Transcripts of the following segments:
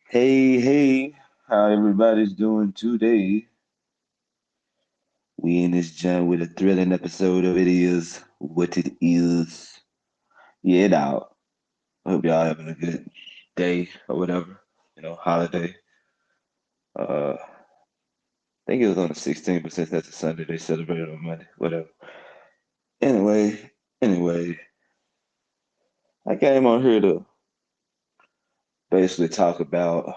Hey, hey, how everybody's doing today? We in this joint with a thrilling episode of It Is What It Is. Yeah, it out. I hope y'all having a good day or whatever, holiday. I think it was on the 16th, but since that's a Sunday, they celebrated on Monday, whatever. Anyway, anyway, I came on here to basically talk about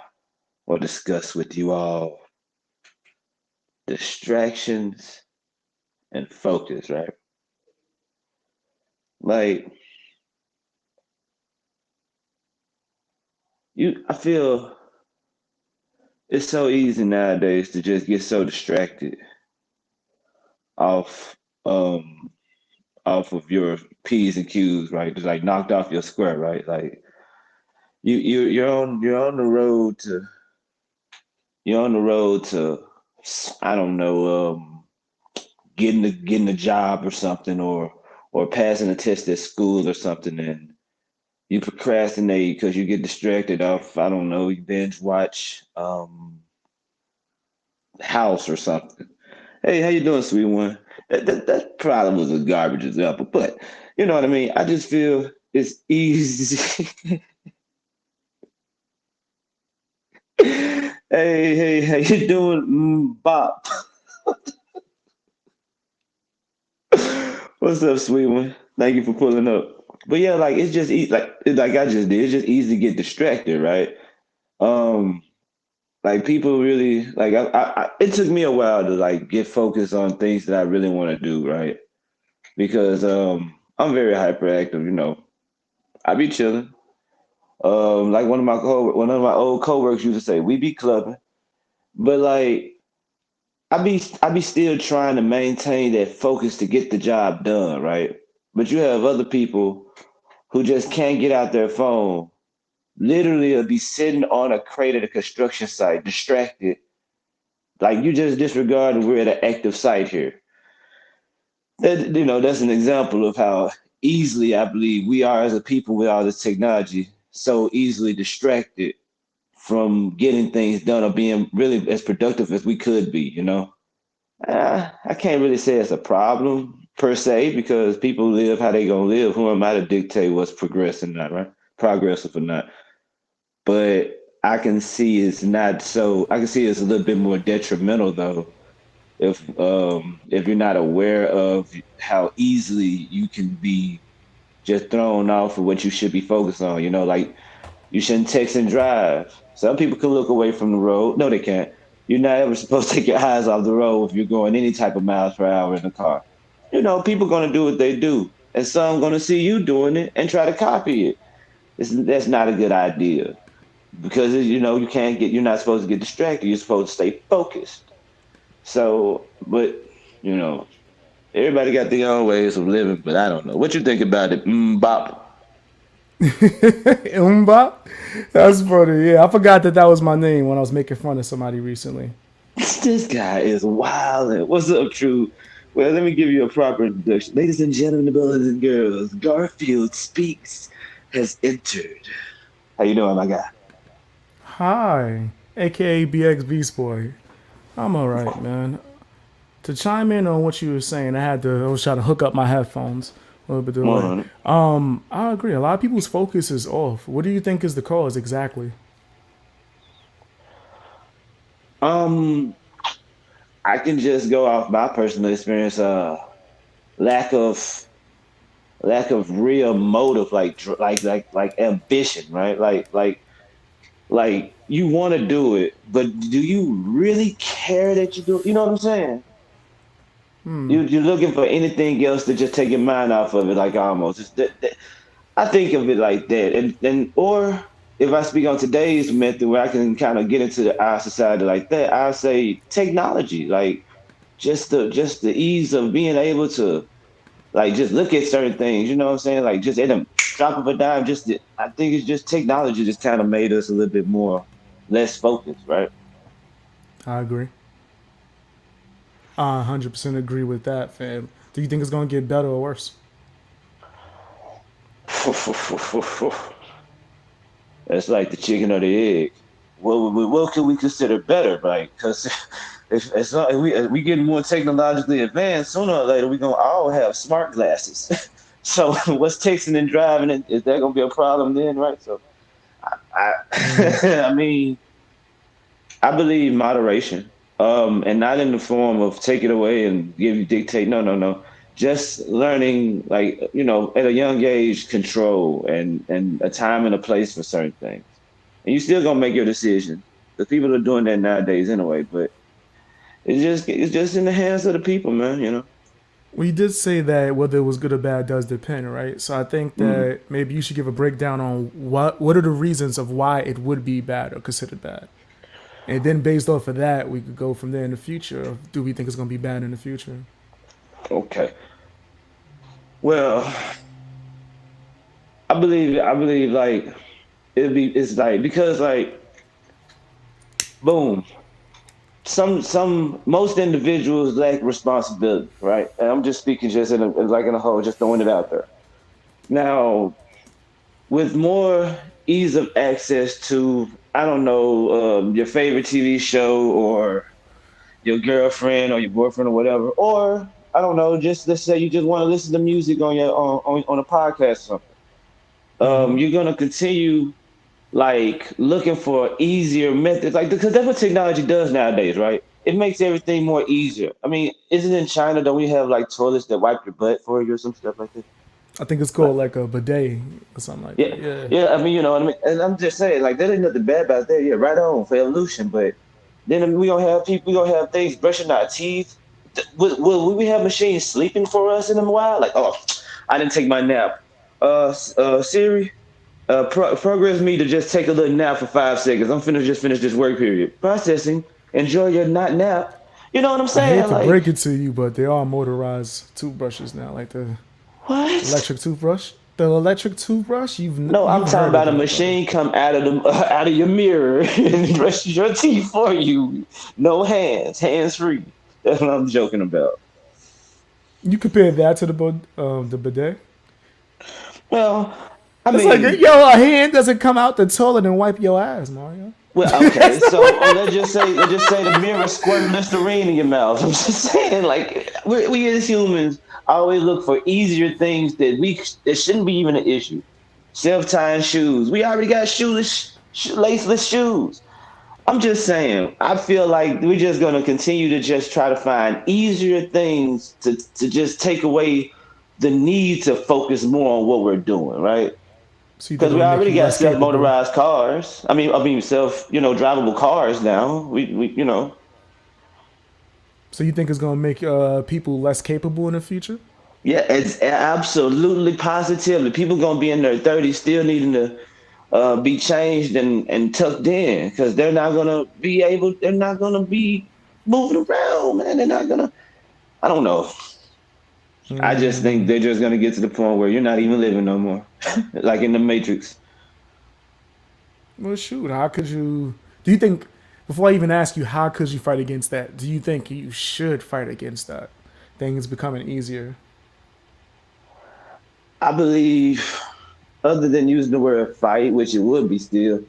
or discuss with you all distractions and focus, right? Like, I feel it's so easy nowadays to just get so distracted off um off of your P's and Q's, right? Just like knocked off your square, right? Like you're on the road to you're on the road to I don't know, getting a job or something or passing a test at school or something and you procrastinate because you get distracted off, I don't know, you binge watch House or something. Hey, how you doing, sweet one? That probably was a garbage example, but you know what I mean. I just feel it's easy. Hey, how you doing, Bop? What's up, sweet one? Thank you for pulling up. But yeah, like it's just like I just did. It's just easy to get distracted, right? Um, like people really like it took me a while to like get focused on things that I really want to do, right? Because I'm very hyperactive, I be chilling. Like one of my old coworkers used to say, we be clubbing. But like I be still trying to maintain that focus to get the job done, right? But you have other people who just can't get out their phone. Literally will be sitting on a crate at a construction site, distracted. Like you just disregarded we're at an active site here. That's an example of how easily I believe we are as a people with all this technology, so easily distracted from getting things done or being really as productive as we could be. I can't really say it's a problem per se because people live how they gonna live. Who am I to dictate what's progressing, not right? Progressive or not? But I can see it's not so. I can see it's a little bit more detrimental though if you're not aware of how easily you can be just thrown off of what you should be focused on. Like you shouldn't text and drive. Some people can look away from the road. No, they can't. You're not ever supposed to take your eyes off the road if you're going any type of miles per hour in the car. People gonna do what they do, and some gonna see you doing it and try to copy it. That's not a good idea because you're not supposed to get distracted. You're supposed to stay focused. So, but you know, everybody got their own ways of living. But I don't know what you think about it, Bop. Umba? That's funny. Yeah, I forgot that was my name when I was making fun of somebody recently. This guy is wild. What's up, True? Well, let me give you a proper introduction. Ladies and gentlemen, boys and girls, Garfield Speaks has entered. How you doing, my guy? Hi, aka BX Beast Boy. I'm alright, man. To chime in on what you were saying, I was trying to hook up my headphones a little bit delay. 100. I agree. A lot of people's focus is off. What do you think is the cause exactly? Um, I can just go off my personal experience. Lack of lack of real motive, like ambition, right? Like you want to do it, but do you really care that you do? You know what I'm saying? You're looking for anything else to just take your mind off of it, like almost. I think of it like that, and or if I speak on today's method, where I can kind of get into our society like that, I say technology, like just the ease of being able to like just look at certain things. You know what I'm saying? Like just at a drop of a dime. I think it's just technology just kind of made us a little bit more less focused, right? I agree. I 100% agree with that, fam. Do you think it's gonna get better or worse? That's like the chicken or the egg. what could we consider better, right? Because if as long as we getting more technologically advanced, sooner or later we're gonna all have smart glasses. So what's texting and driving? Is that gonna be a problem then, right? So I, Mm. I mean, I believe moderation, and not in the form of take it away and give you dictate. No, no, no. Just learning, like at a young age, control and a time and a place for certain things. And you still gonna make your decisions. The people are doing that nowadays anyway. But it's just in the hands of the people, man. We did say that whether it was good or bad does depend, right? So I think Mm. that maybe you should give a breakdown on what are the reasons of why it would be bad or considered bad. And then based off of that, we could go from there in the future. Do we think it's going to be bad in the future? Okay. Well, I believe like it's like because like boom, some most individuals lack responsibility, right? And I'm just speaking just in a whole, just throwing it out there. Now, with more ease of access to, I don't know, your favorite TV show or your girlfriend or your boyfriend or whatever, or I don't know, just let's say you just want to listen to music on your on a podcast or something. Mm-hmm. You're gonna continue like looking for easier methods, like because that's what technology does nowadays, right? It makes everything more easier. I mean, isn't it in China that we have like toilets that wipe your butt for you or some stuff like that? I think it's Like, called like a bidet or something like yeah, that. Yeah. yeah. I mean, you know what I mean. And I'm just saying, like, there ain't nothing bad about that. Yeah, right on for evolution. But then we gonna have people, we gonna have things brushing our teeth. Will we have machines sleeping for us in a while? Like, oh, I didn't take my nap. Siri, progress me to just take a little nap for 5 seconds. I'm finna just finish this work period. Processing. Enjoy your not nap. You know what I'm I hate saying? to Like, break it to you, but there are motorized toothbrushes now, like the what? electric toothbrush. The electric toothbrush, No, I'm you've talking heard of about a that, brother. machine come out of the out of your mirror and brush your teeth for you. No hands, hands free. That's what I'm joking about. You compare that to the bidet. Well, I It's like mean, yo, a hand doesn't come out the toilet and wipe your ass, Mario. well, okay. So let's just say the mirror squirt Listerine in your mouth. I'm just saying, like we as humans always look for easier things that shouldn't be even an issue. Self tying shoes. We already got laceless shoes. I'm just saying, I feel like we're just going to continue to just try to find easier things to just take away the need to focus more on what we're doing, right? So you think Because we it'll make already you got less capable? self-motorized cars. I mean drivable cars now. We. So you think it's gonna make people less capable in the future? Yeah, it's absolutely positively. People gonna be in their 30s still needing to be changed and tucked in because they're not gonna be able. They're not gonna be moving around, man. They're not gonna. I don't know. I just think Mm, they're just gonna get to the point where you're not even living no more, like in the Matrix. well, shoot. How could you? Do you think? Before I even ask you, how could you fight against that? Do you think you should fight against that? Things becoming easier. I believe, other than using the word fight, which it would be still,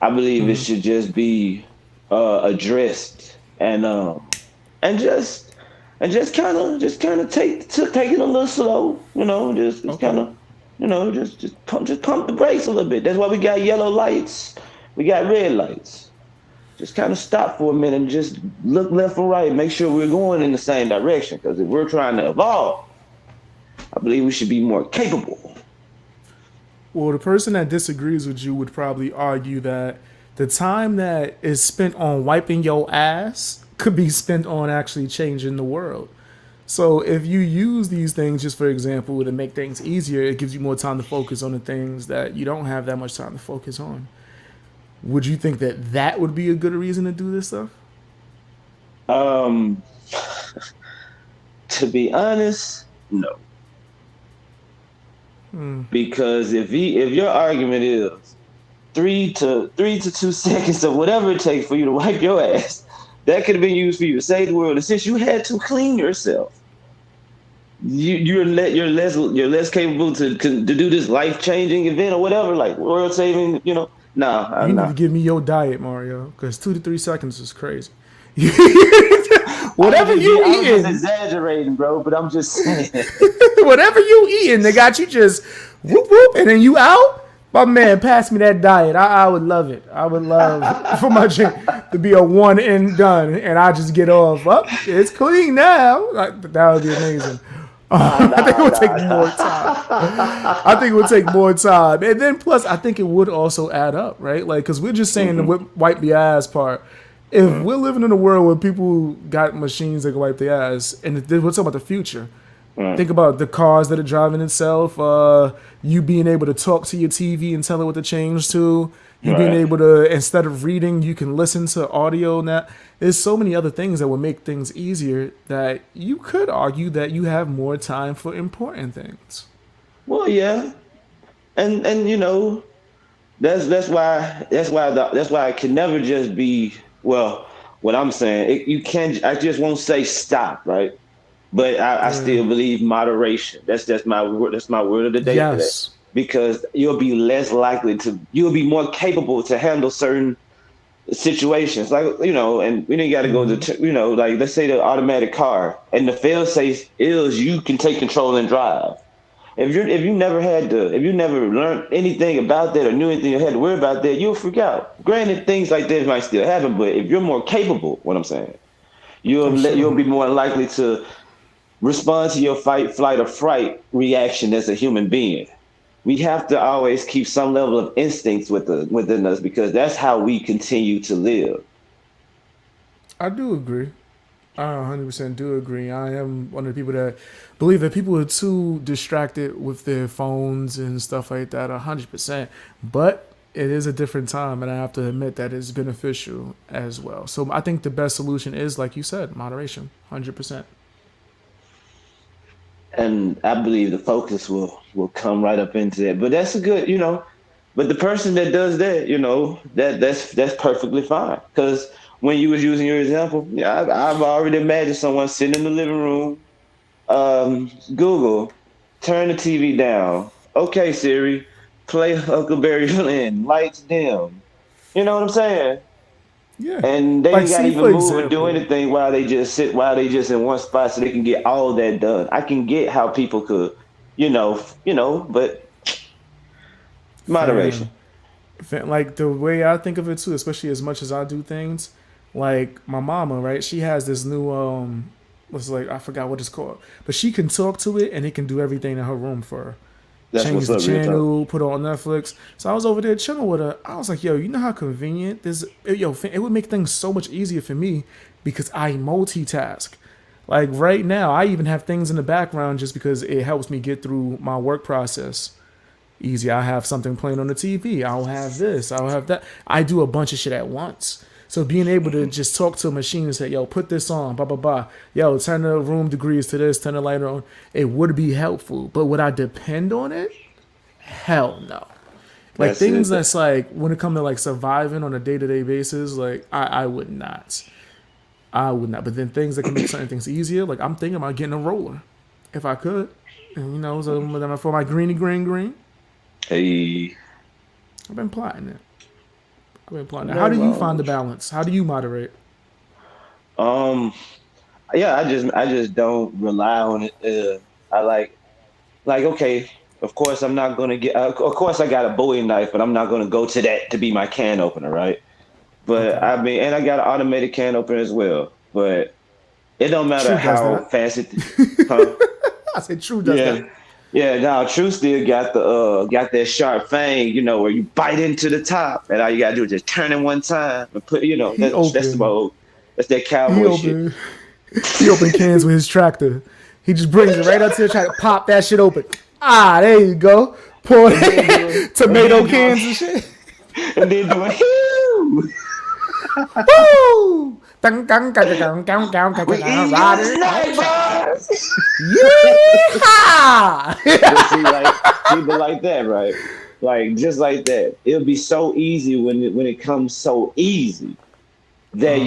I believe it Mm-hmm. should just be addressed and and just kind of take it a little slow, just kind Okay. of, just pump the brakes a little bit. That's why we got yellow lights, we got red lights. Just kind of stop for a minute and just look left and right, make sure we're going in the same direction. Because if we're trying to evolve, I believe we should be more capable. Well, the person that disagrees with you would probably argue that the time that is spent on wiping your ass could be spent on actually changing the world. So if you use these things, just for example, to make things easier, it gives you more time to focus on the things that you don't have that much time to focus on. Would you think that that would be a good reason to do this stuff? Um, to be honest, no. Because if your argument is 3 to 2 seconds or whatever it takes for you to wipe your ass, that could have been used for you to save the world. And since you had to clean yourself, you're less capable to do this life changing event or whatever, like world saving. No, You I'm need to not. give me your diet, Mario, because 2 to 3 seconds is crazy. I Whatever was just you I was just eating, exaggerating, bro. But I'm just saying. whatever you eating, they got you just whoop whoop, and then you out. My man, pass me that diet. I would love it. I would love for my gym to be a one and done, and I just get off. Up, it's clean now. That would be amazing. I think it Nah, would take nah, more time. I nah. think it would take more time, and then plus, I think it would also add up, right? Like, because we're just saying the hmm wipe the ass part. If we're living in a world where people got machines that can wipe their ass, and we're talking about the future, mm think about the cars that are driving itself. You being able to talk to your TV and tell it what to change to. You being Right. able to, instead of reading, you can listen to audio. Now, there's so many other things that would make things easier that you could argue that you have more time for important things. Well, yeah, and that's why it can never just be well. What I'm saying, you can't. I just won't say stop, right? But I Yeah. still believe moderation. That's my word. That's my word of the day today. Yes. Because you'll be more capable to handle certain situations. Like, and we didn't got to go to, like, let's say the automatic car and the fail safe is you can take control and drive. If you never learned anything about that or knew anything you had to worry about that, you'll freak out. Granted, things like this might still happen, but if you're more capable, what I'm saying, For you'll sure. be more likely to respond to your fight, flight, or fright reaction as a human being. We have to always keep some level of instincts within us because that's how we continue to live. I do agree. I 100% do agree. I am one of the people that believe that people are too distracted with their phones and stuff like that. 100%. But it is a different time, and I have to admit that it's beneficial as well. So I think the best solution is, like you said, moderation. 100%. And I believe the focus will come right up into that. But that's a good, but the person that does that, that's perfectly fine. Because when you was using your example, yeah, I've already imagined someone sitting in the living room. Google, turn the TV down. Okay, Siri, play Huckleberry Lynn. Lights dim. You know what I'm saying? Yeah. And they Like, ain't got to see, even for move or do example, anything while they just in one spot so they can get all that done. I can get how people could, but moderation. fam, like the way I think of it too, especially as much as I do things, like my mama, right? She has this new what's like I forgot what it's called, but she can talk to it and it can do everything in her room for her. That's Change what's the up, real talk. channel, put it on Netflix. So I was over there chilling with her. I was like, yo, you know how convenient this? Yo, it would make things so much easier for me because I multitask. Like right now, I even have things in the background just because it helps me get through my work process easy. I have something playing on the TV. I'll have this. I'll have that. I do a bunch of shit at once. So being able to just talk to a machine and say, "Yo, put this on," blah blah blah. Yo, turn the room degrees to this. Turn the light on. It would be helpful, but would I depend on it? Hell no. Like That's things it. that's like when it comes to like surviving on a day to day basis, like I would not. I would not. But then things that can make certain things easier, like I'm thinking about getting a roller, if I could. And so for my greeny green green, Hey, I've been plotting it. I've been plotting it. How do nothing you wrong find the with balance? How do you moderate? you. Yeah, I just don't rely on it. I like okay. Of course, I'm not gonna get. Of course, I got a Bowie knife, but I'm not gonna go to that to be my can opener, right? But Okay. I mean, and I got an automated can opener as well. But it don't matter True does how that. fast it, huh? I said True does Yeah, that. yeah. Now, True still got that sharp fang, where you bite into the top, and all you gotta do is just turn it one time and put, He opened. that's that He cowboy shit. opened. He opened cans with his tractor. He just brings it right up to the tractor. Pop that shit open. Ah, there you go. Pour And then doing, and tomato then doing, cans and shit. and then doing, Woo! Dun, dun, dun, dun, dun, dun, dun, dun, we dun, eating good Rider and tonight, tractor. boys. Yeehaw! But see, like people like that, right? Like just like that. It'll be so easy when it comes so easy that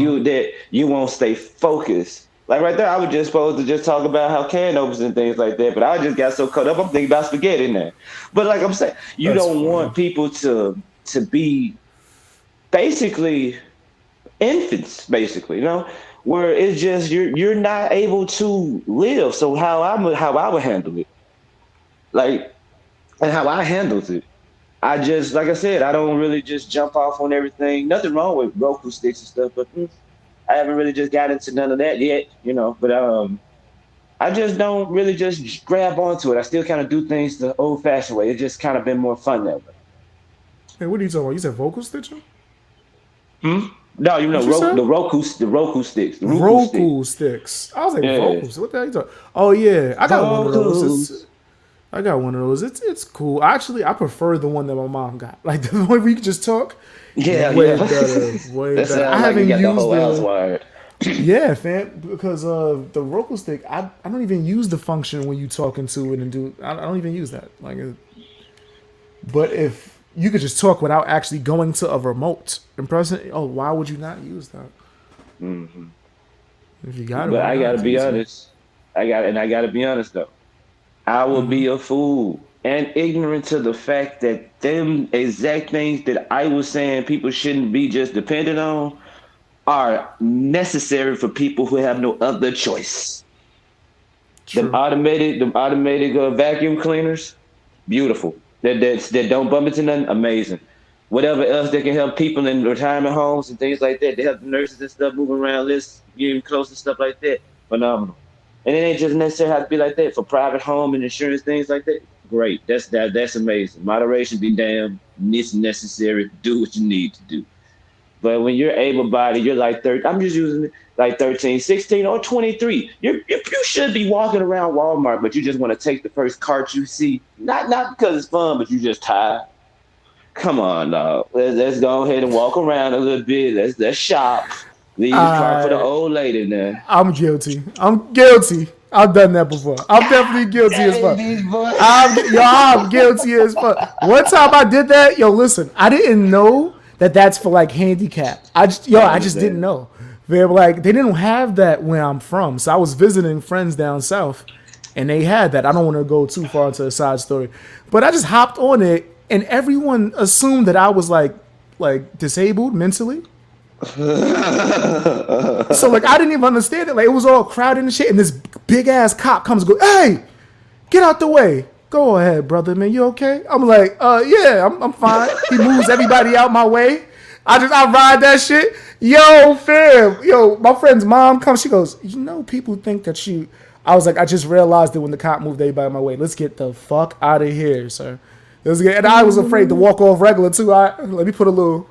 you won't stay focused. Like right there, I was just supposed to just talk about how can opens and things like that, but I just got so caught up. I'm thinking about spaghetti now. But like I'm saying, you That's don't funny. want people to. to be basically infants, basically, where it's just you're not able to live. So how I would handle it, like, and how I handled it. I just, like I said, I don't really just jump off on everything. Nothing wrong with Roku sticks and stuff, but I haven't really just got into none of that yet, But I just don't really just grab onto it. I still kind of do things the old-fashioned way. It's just kind of been more fun that way. Hey, what are you talking about? You said vocal stitching? Hmm? No, What you said? the Roku sticks, the Roku stick. Roku sticks. I was like Yeah, vocals. What the hell are you talking? Oh yeah, I got one of those. vocals. I got one of those. It's cool. Actually, I prefer the one that my mom got. Like the one where you can just talk. Yeah, Way yeah. better. Way That better. I sounds like you haven't got the used whole house the wired. yeah, fam, because the Roku stick. I don't even use the function when you talking to it and do. I don't even use that. Like, but if you could just talk without actually going to a remote and pressing, oh, why would you not use that? Hmm. If you got it, But why I not? gotta It's be easy. honest. I gotta be honest though. I would be a fool and ignorant to the fact that them exact things that I was saying people shouldn't be just dependent on are necessary for people who have no other choice. True. Them automated vacuum cleaners, beautiful. That don't bump into nothing, amazing. Whatever else that can help people in retirement homes and things like that, they help the nurses and stuff moving around lists, getting close and stuff like that. Phenomenal. And it ain't just necessarily have to be like that for private home and insurance things like that. Great, that's amazing. Moderation be damned. It's necessary. Do what you need to do. But when you're able bodied, you're like 30, I'm just using it like 13, 16, or 23. You should be walking around Walmart, but you just want to take the first cart you see. Not because it's fun, but you just tired. Come on, dog. Let's go ahead and walk around a little bit. Let's shop. Leave the cart for the I old lady now. I'm guilty. I'm guilty. I've done that before. I'm definitely guilty as Dang fuck. these boys. I'm guilty as fuck. One time I did that, yo, listen, I didn't know that that's for like handicap. I I just didn't understand. know. They were like, they didn't have that where I'm from. So I was visiting friends down south, and they had that. I don't want to go too far into a side story, but I just hopped on it, and everyone assumed that I was like disabled mentally. So like I didn't even understand it. Like it was all crowded and shit, and this big ass cop comes and goes, "Hey, get out the way. Go ahead, brother, man. You okay?" I'm like, yeah, I'm fine. He moves everybody out my way. I ride that shit. Yo, fam. Yo, my friend's mom comes. She goes, people think that you. I was like, I just realized it when the cop moved everybody my way. Let's get the fuck out of here, sir. Let's get, and I was afraid to walk off regular too. Let me put a little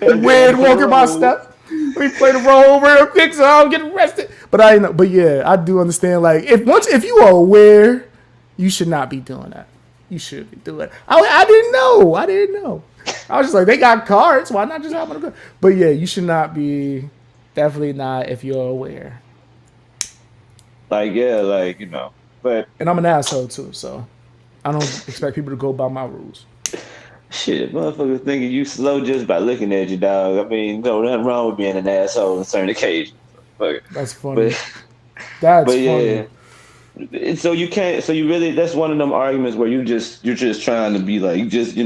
And then weird for the walking my road. step. We play the role over and fix it. I'll get arrested. But I know. But yeah, I do understand. Like if you are aware, you should not be doing that. You should be doing it. I didn't know. I didn't know. I was just like, they got cards. Why not just hop on a car? But yeah, you should not be. Definitely not if you're aware. Like, yeah, like, But And I'm an asshole too, so I don't expect people to go by my rules. shit, motherfuckers thinking you slow just by looking at you, dog. I mean, no, nothing wrong with being an asshole on certain occasions. Fuck it. That's funny. But That's but funny. yeah. And so you can't so you really that's one of them arguments where you're just trying to be like just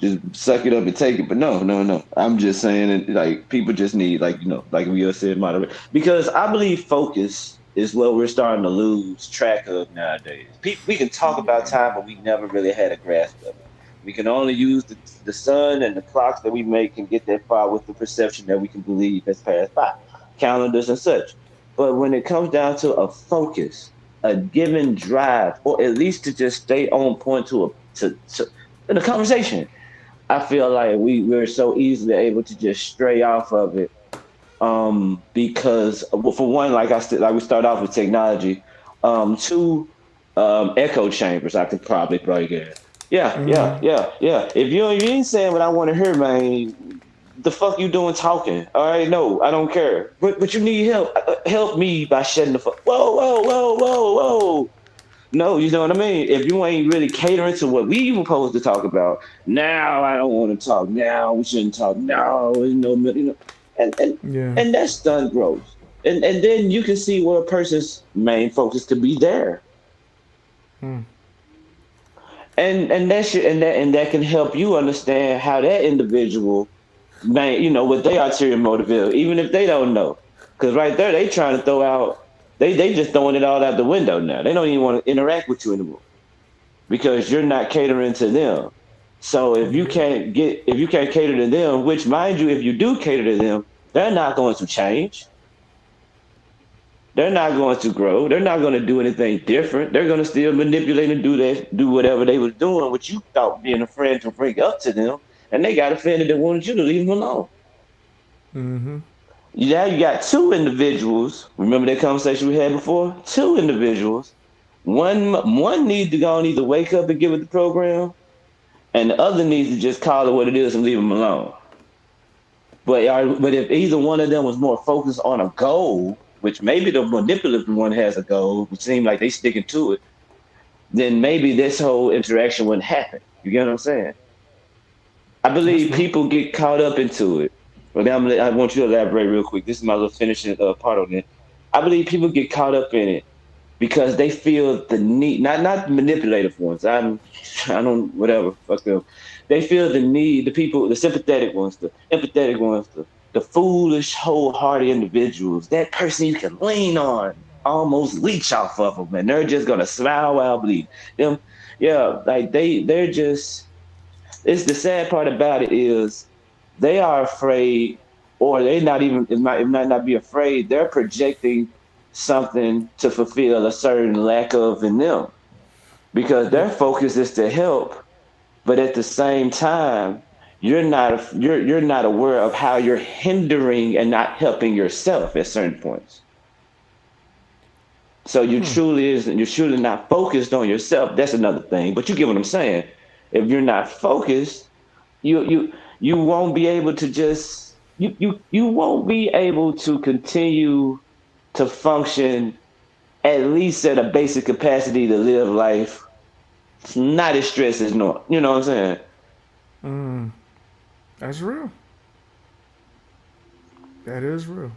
just suck it up and take it. But no, no, no. I'm just saying it like people just need like like we just said moderate because I believe focus is what we're starting to lose track of nowadays. We can talk about time, but we never really had a grasp of it. We can only use the sun and the clocks that we make can get that far with the perception that we can believe has passed by, calendars and such. But when it comes down to a focus, a given drive, or at least to just stay on point to in a conversation, I feel like we're so easily able to just stray off of it. Because well, for one, like we start off with technology. Two, echo chambers. I could probably break it. Yeah, yeah, yeah, yeah. If you ain't saying what I want to hear, man, the fuck you doing talking? All right, no, I don't care. But you need help. Help me by shutting the fuck. Whoa, whoa, whoa, whoa, whoa. No, you know what I mean? If you ain't really catering to what we were supposed to talk about, now I don't want to talk. Now we shouldn't talk. No, and and Yeah. and that's done growth. And then you can see where a person's main focus could be there. and that should and that can help you understand how that individual man, what they ulterior motive is, even if they don't know. Because right there, they trying to throw out, they just throwing it all out the window now. They don't even want to interact with you anymore because you're not catering to them. So Yeah. if you can't cater to them, which mind you, if you do cater to them, they're not going to change. They're not going to grow. They're not going to do anything different. They're going to still manipulate and do whatever they was doing, what you thought being a friend to bring up to them, and they got offended and wanted you to leave them alone. Now you got two individuals. Remember that conversation we had before? Two individuals. One needs to go and either wake up and give it the program, and the other needs to just call it what it is and leave them alone. But if either one of them was more focused on a goal, which maybe the manipulative one has a goal, which seems like they sticking to it, then maybe this whole interaction wouldn't happen. You get what I'm saying? I That's believe real. people get caught up into it. But now I want you to elaborate real quick. This is my little finishing part on it. I believe people get caught up in it because they feel the need, not manipulative ones. I don't whatever fuck them. They feel the need. The people, the sympathetic ones, the empathetic ones, the foolish, wholehearted individuals. That person you can lean on, almost leech off of them, and they're just gonna smile while bleed. Them, yeah, like they're just. It's the sad part about it is they are afraid, or they not even it might not be afraid. They're projecting something to fulfill a certain lack of in them because Yep. their focus is to help, but at the same time, you're not aware of how you're hindering and not helping yourself at certain points. So you're truly not focused on yourself. That's another thing. But you get what I'm saying. If you're not focused, you won't be able to just you won't be able to continue to function at least at a basic capacity to live life. It's not as stressed as normal. You know what I'm saying? That's real. That is real.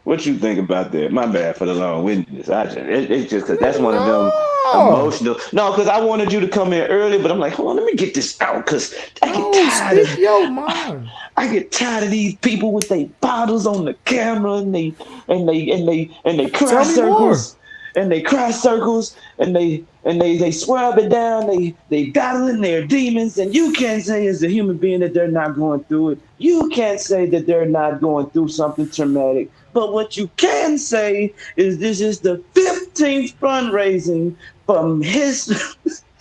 What you think about that? My bad for the long windedness. It's just because that's one of them No. emotional. No, because I wanted you to come in early, but I'm like, hold on, let me get this out because I get No. tired Speak of your mind. I get tired of these people with their bottles on the camera and they cry Tell me more. circles and they swear up and down they battling their demons and you can't say as a human being that they're not going through it. You can't say that they're not going through something traumatic. But what you can say is this is the 15th fundraising from his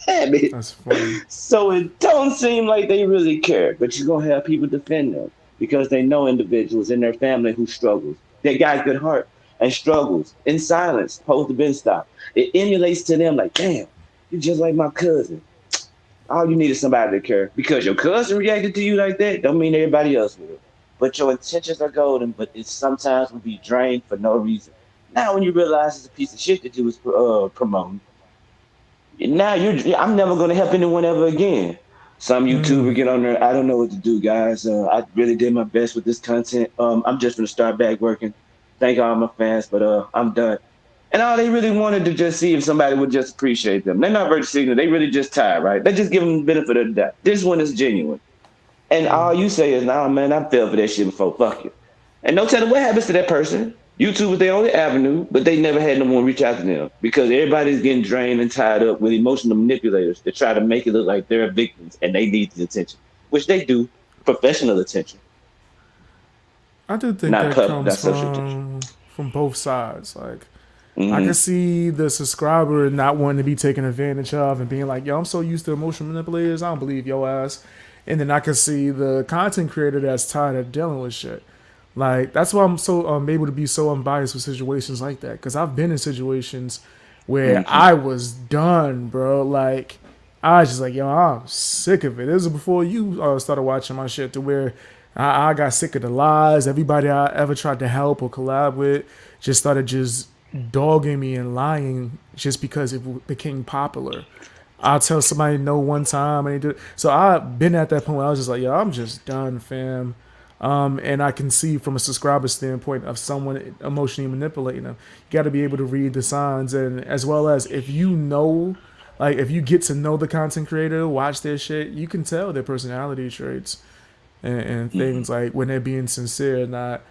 habit. That's funny. So it don't seem like they really care, but you're gonna have people defend them because they know individuals in their family who struggles. They got good heart and struggles in silence, supposed to been stopped. It emulates to them like, damn, you're just like my cousin. All you need is somebody to care. Because your cousin reacted to you like that, don't mean everybody else will. But your intentions are golden, but it sometimes will be drained for no reason. Now, when you realize it's a piece of shit that you was promoting, now I'm never going to help anyone ever again. Some YouTuber get on there. I don't know what to do, guys. I really did my best with this content. I'm just going to start back working. Thank all my fans, but I'm done. And all they really wanted to just see if somebody would just appreciate them. They're not very signal. They really just tired, right? They just give them the benefit of the doubt. This one is genuine. And all you say is, nah, man, I fell for that shit before. Fuck you. And no telling what happens to that person. YouTube was their only avenue, but they never had no one reach out to them because everybody's getting drained and tied up with emotional manipulators that try to make it look like they're victims and they need the attention, which they do, professional attention, I do think not that public, comes not social attention. from both sides. Like I can Mm-hmm. see the subscriber not wanting to be taken advantage of and being like, "Yo, I'm so used to emotional manipulators. I don't believe your ass." And then I can see the content creator that's tired of dealing with shit. Like that's why I'm so able to be so unbiased with situations like that because I've been in situations where Mm-hmm. I was done, bro. Like I was just like, yo, I'm sick of it. This is before you started watching my shit to where I got sick of the lies. Everybody I ever tried to help or collab with just started just dogging me and lying just because it became popular. I'll tell somebody no one time and they do. So I've been at that point where I was just like, yo, I'm just done, fam. And I can see from a subscriber standpoint of someone emotionally manipulating them. You got to be able to read the signs, and as well as if you know, like if you get to know the content creator, watch their shit, you can tell their personality traits and Hmm. things like when they're being sincere or not.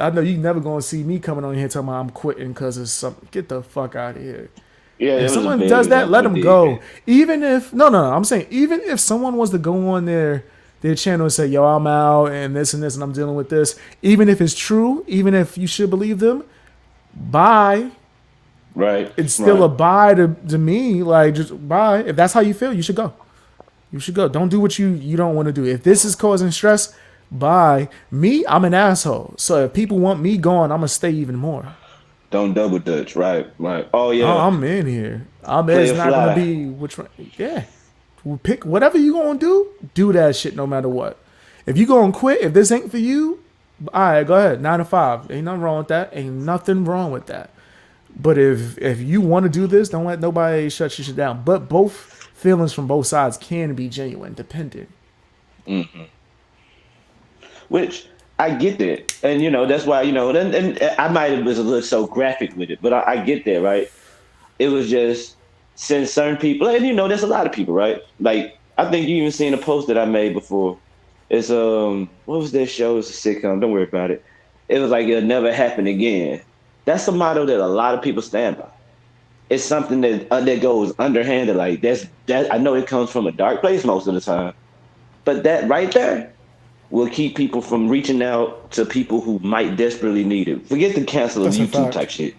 I know you never gonna see me coming on here telling me I'm quitting because of something. Get the fuck out of here. Yeah, If that was a someone bad does that, example let I them did go. get. Even if no, I'm saying even if someone was to go on their channel and say, "Yo, I'm out and this, and I'm dealing with this," even if it's true, even if you should believe them, bye. Right, It's still a right. bye to me. Like just bye. If that's how you feel, you should go. You should go. Don't do what you don't want to do. If this is causing stress, bye. Me, I'm an asshole. So if people want me gone, I'm gonna stay even more. Don't double dutch. Right, right. Oh yeah, I'm in here. I'm. play It's a not gonna fly. be which one. Yeah, pick whatever you gonna do. Do that shit no matter what. If you gonna quit, if this ain't for you, all right, go ahead. 9 to 5. Ain't nothing wrong with that. Ain't nothing wrong with that. But if you want to do this, don't let nobody shut you shit down. But both feelings from both sides can be genuine, depending. Hmm. Which I get that, and that's why and I might have was a little so graphic with it, but I get that, right? It was just since certain people, and there's a lot of people, right? Like I think you even seen a post that I made before. It's what was that show? It's a sitcom. Don't worry about it. It was like it'll never happen again. That's a motto that a lot of people stand by. It's something that goes underhanded. Like that. I know it comes from a dark place most of the time, but that right there will keep people from reaching out to people who might desperately need it. Forget the cancel of That's a YouTube fact. type shit.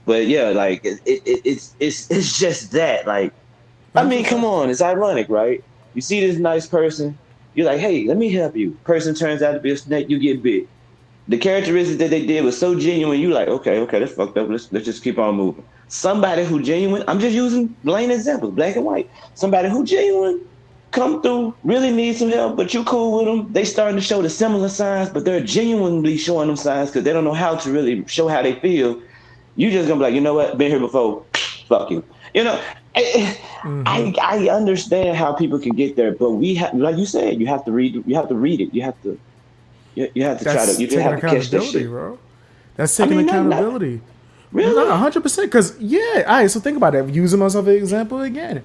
But yeah, like it's just that. Like, I That's a mean, come fact. on, it's ironic, right? You see this nice person, you're like, hey, let me help you. Person turns out to be a snake, you get bit. The characteristics that they did was so genuine, you like, okay, okay, that's fucked up. Let's just keep on moving. Somebody who genuine, I'm just using plain examples, black and white. Somebody who genuine come through, really needs some help, but you cool with them. They starting to show the similar signs, but they're genuinely showing them signs because they don't know how to really show how they feel. You just gonna be like, you know what? Been here before. Fuck you. You know, I, I understand how people can get there, but we have, like you said, you have to read. You have to read it. You have to try to. That's You just taking have to catch that accountability, shit. bro. That's I taking mean, not accountability. Not really. 100%. Cause yeah, all right. So think about it. Using myself as an example again.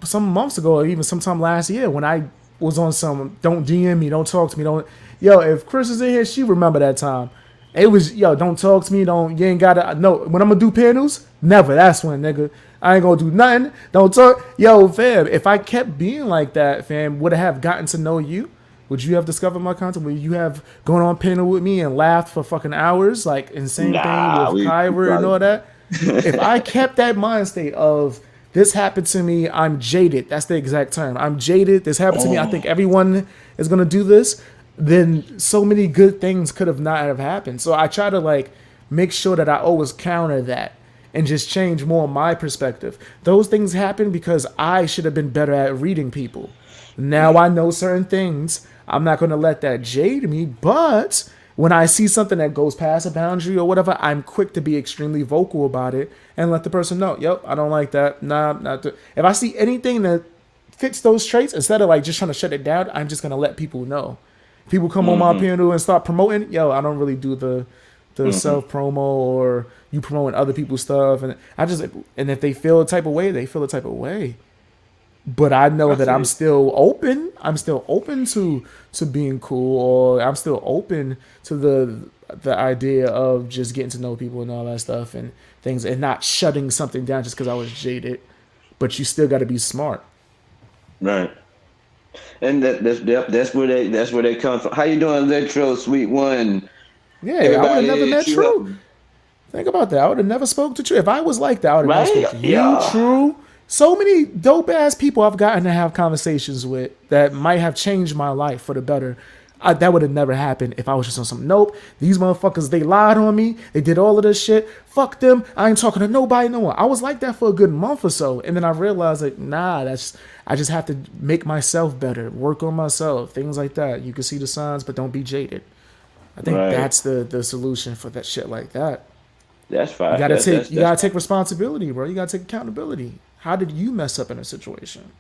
Some months ago, or even sometime last year, when I was on some don't DM me, don't talk to me, don't. Yo, if Chris is in here, she remember that time. It was yo, don't talk to me, don't. You ain't gotta. No, when I'm gonna do panels, never. That's when, nigga. I ain't gonna do nothing. Don't talk. Yo, fam. If I kept being like that, fam, would I have gotten to know you? Would you have discovered my content? Would you have gone on panel with me and laughed for fucking hours? Like, and same thing Nah, with we Kyra and probably. all that. If I kept that mind state of this happened to me, I'm jaded. That's the exact term. I'm jaded. This happened to me. I think Oh, everyone is gonna do this. Then so many good things could have not have happened. So I try to like make sure that I always counter that and just change more my perspective. Those things happen because I should have been better at reading people. Now I know certain things. I'm not going to let that jade me, but when I see something that goes past a boundary or whatever, I'm quick to be extremely vocal about it and let the person know, yep, I don't like that. Nah, not. If I see anything that fits those traits, instead of like just trying to shut it down, I'm just going to let people know. People come on my mm-hmm, panel and start promoting, yo, I don't really do the mm-hmm. self promo or you promoting other people's stuff, and I just and if they feel a type of way, they feel a type of way. But I know I that feel I'm you. still open. I'm still open to being cool, or I'm still open to the idea of just getting to know people and all that stuff and things, and not shutting something down just because I was jaded. But you still got to be smart. Right. And that's where they come from. How you doing, Electro Sweet One? Yeah, I would have never Everybody, met True Help. True. Think about that. I would have never spoke to True. If I was like that, I would have never Right? spoke to you, Yeah. True. So many dope ass people I've gotten to have conversations with that might have changed my life for the better. That would have never happened if I was just on some nope. These motherfuckers, they lied on me. They did all of this shit. Fuck them. I ain't talking to nobody no more. I was like that for a good month or so, and then I realized like, nah, that's I just have to make myself better, work on myself, things like that. You can see the signs, but don't be jaded. I think Right. that's the solution for that shit like that. That's You fine. gotta take you That's gotta fine. take responsibility, bro. You gotta take accountability. How did you mess up in a situation?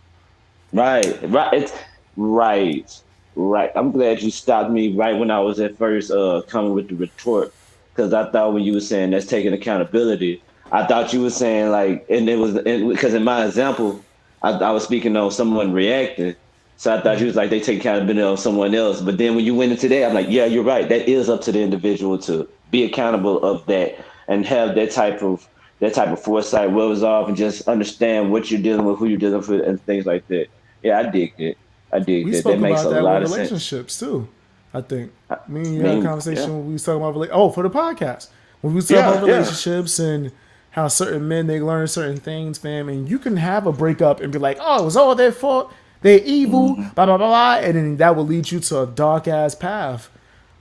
Right. Right. It's right. Right. I'm glad you stopped me right when I was at first coming with the retort. Because I thought when you were saying that's taking accountability, I thought you were saying like, and it was because in my example, I was speaking on someone reacting. So I thought you was like they take accountability on someone else. But then when you went into that, I'm like, yeah, you're right. That is up to the individual to be accountable of that and have that type of foresight, well resolved, and just understand what you're dealing with, who you're dealing with, and things like that. Yeah, I dig it. I dig We that. That spoke makes about a that with lot of sense. relationships too. I think I me and you had a mean, yeah, conversation when we was talking about for the podcast when we was talking about yeah, yeah. relationships and how certain men they learn certain things, fam. And you can have a breakup and be like, oh, it was all their fault. They're evil, Hmm. blah blah blah, blah, and then that will lead you to a dark ass path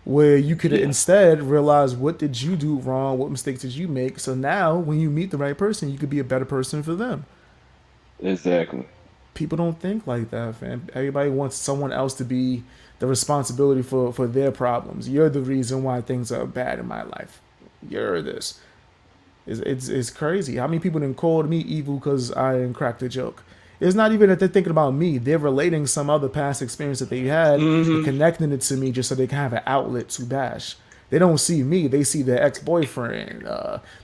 where you could Yeah, instead realize what did you do wrong, what mistakes did you make. So now when you meet the right person, you could be a better person for them. exactly. People don't think like that, fam. Everybody wants someone else to be the responsibility for their problems. You're the reason why things are bad in my life. You're this. It's crazy. How many people didn't call me evil because I didn't crack the joke? It's not even that they're thinking about me. They're relating some other past experience that they had and Hmm. connecting it to me just so they can have an outlet to bash. They don't see me. They see their ex boyfriend,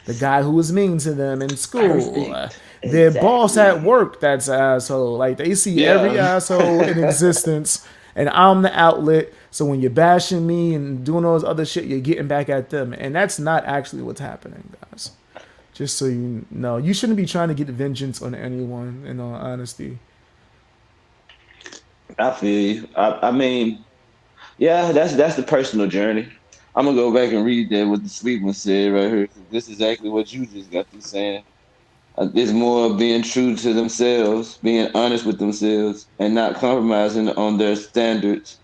the guy who was mean to them in school, Perfect. their boss at Exactly. work that's an asshole. Like they see every Yeah. asshole in existence, and I'm the outlet. So when you're bashing me and doing all this other shit, you're getting back at them, and that's not actually what's happening, guys. Just so you know, you shouldn't be trying to get vengeance on anyone. In all honesty, I feel you. I mean, yeah, that's the personal journey. I'm gonna go back and read that what the sweet one said right here, 'cause this is exactly what you just got through saying. It's more of being true to themselves, being honest with themselves, and not compromising on their standards.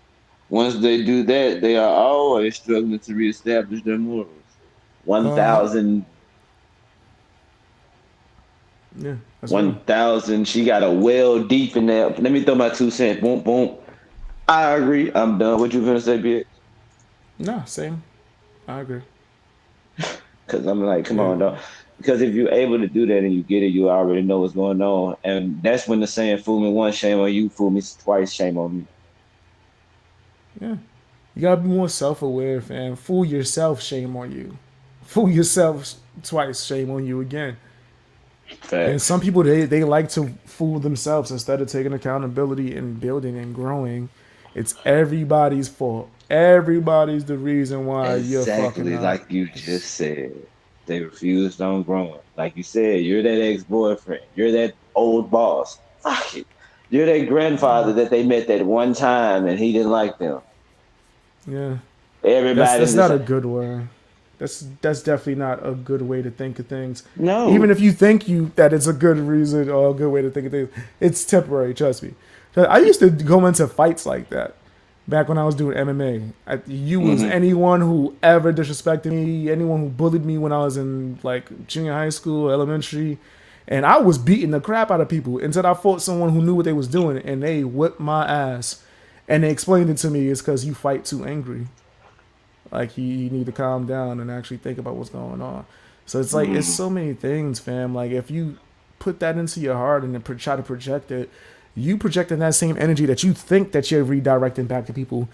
Once they do that, they are always struggling to reestablish their morals. uh huh, 1,000, yeah, that's real. 1,000. She got a well deep in there. Let me throw my 2 cents. Boom, boom. I agree. I'm done. What you gonna say, bitch? Nah, same. I agree. Because I'm like, come Yeah, on, dog. Because if you're able to do that and you get it, you already know what's going on. And that's when the saying, fool me once, shame on you. Fool me twice, shame on me. yeah. You gotta be more self-aware, fam. Fool yourself, shame on you. Fool yourself twice, shame on you again. And Facts. some people they like to fool themselves instead of taking accountability and building and growing. It's everybody's fault. Everybody's the reason why you're fucking Exactly up. like you just said. They refused on growing. Like you said, you're that ex-boyfriend. You're that old boss. Fuck it. You're that grandfather that they met that one time and he didn't like them. Yeah, that's Everybody's not just a good way. That's definitely not a good way to think of things. Even no. if you think you that it's a good reason or a good way to think of things, it's temporary. Trust me. I used to go into fights like that back when I was doing MMA. You was Hmm. anyone who ever disrespected me, anyone who bullied me when I was in like junior high school, elementary, and I was beating the crap out of people until I fought someone who knew what they was doing, and they whipped my ass. And they explained it to me it's because you fight too angry. Like you need to calm down and actually think about what's going on. So it's like it's Hmm. so many things, fam. Like if you put that into your heart and then try to project it, you projecting that same energy that you think that you're redirecting back to people.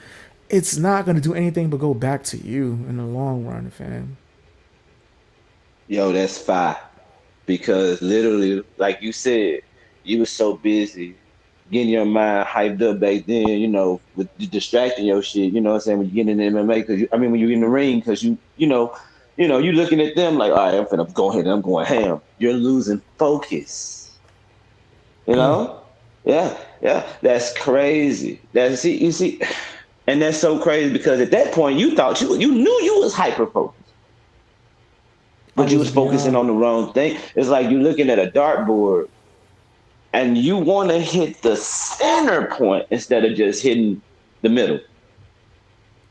It's not gonna do anything but go back to you in the long run, fam. Yo, that's fire. Because literally, like you said, you was so busy getting your mind hyped up back then, with distracting your shit, you know what I'm saying, when you get in the MMA, because I mean when you're in the ring, because you looking at them like, all right, I'm finna go ahead and I'm going ham. You're losing focus, you Yeah. know? Yeah, yeah. That's crazy. You see, and that's so crazy because at that point you thought you knew you was hyper focused, I but you was was focusing beyond. on the wrong thing. It's like you looking at a dartboard and you want to hit the center point instead of just hitting the middle.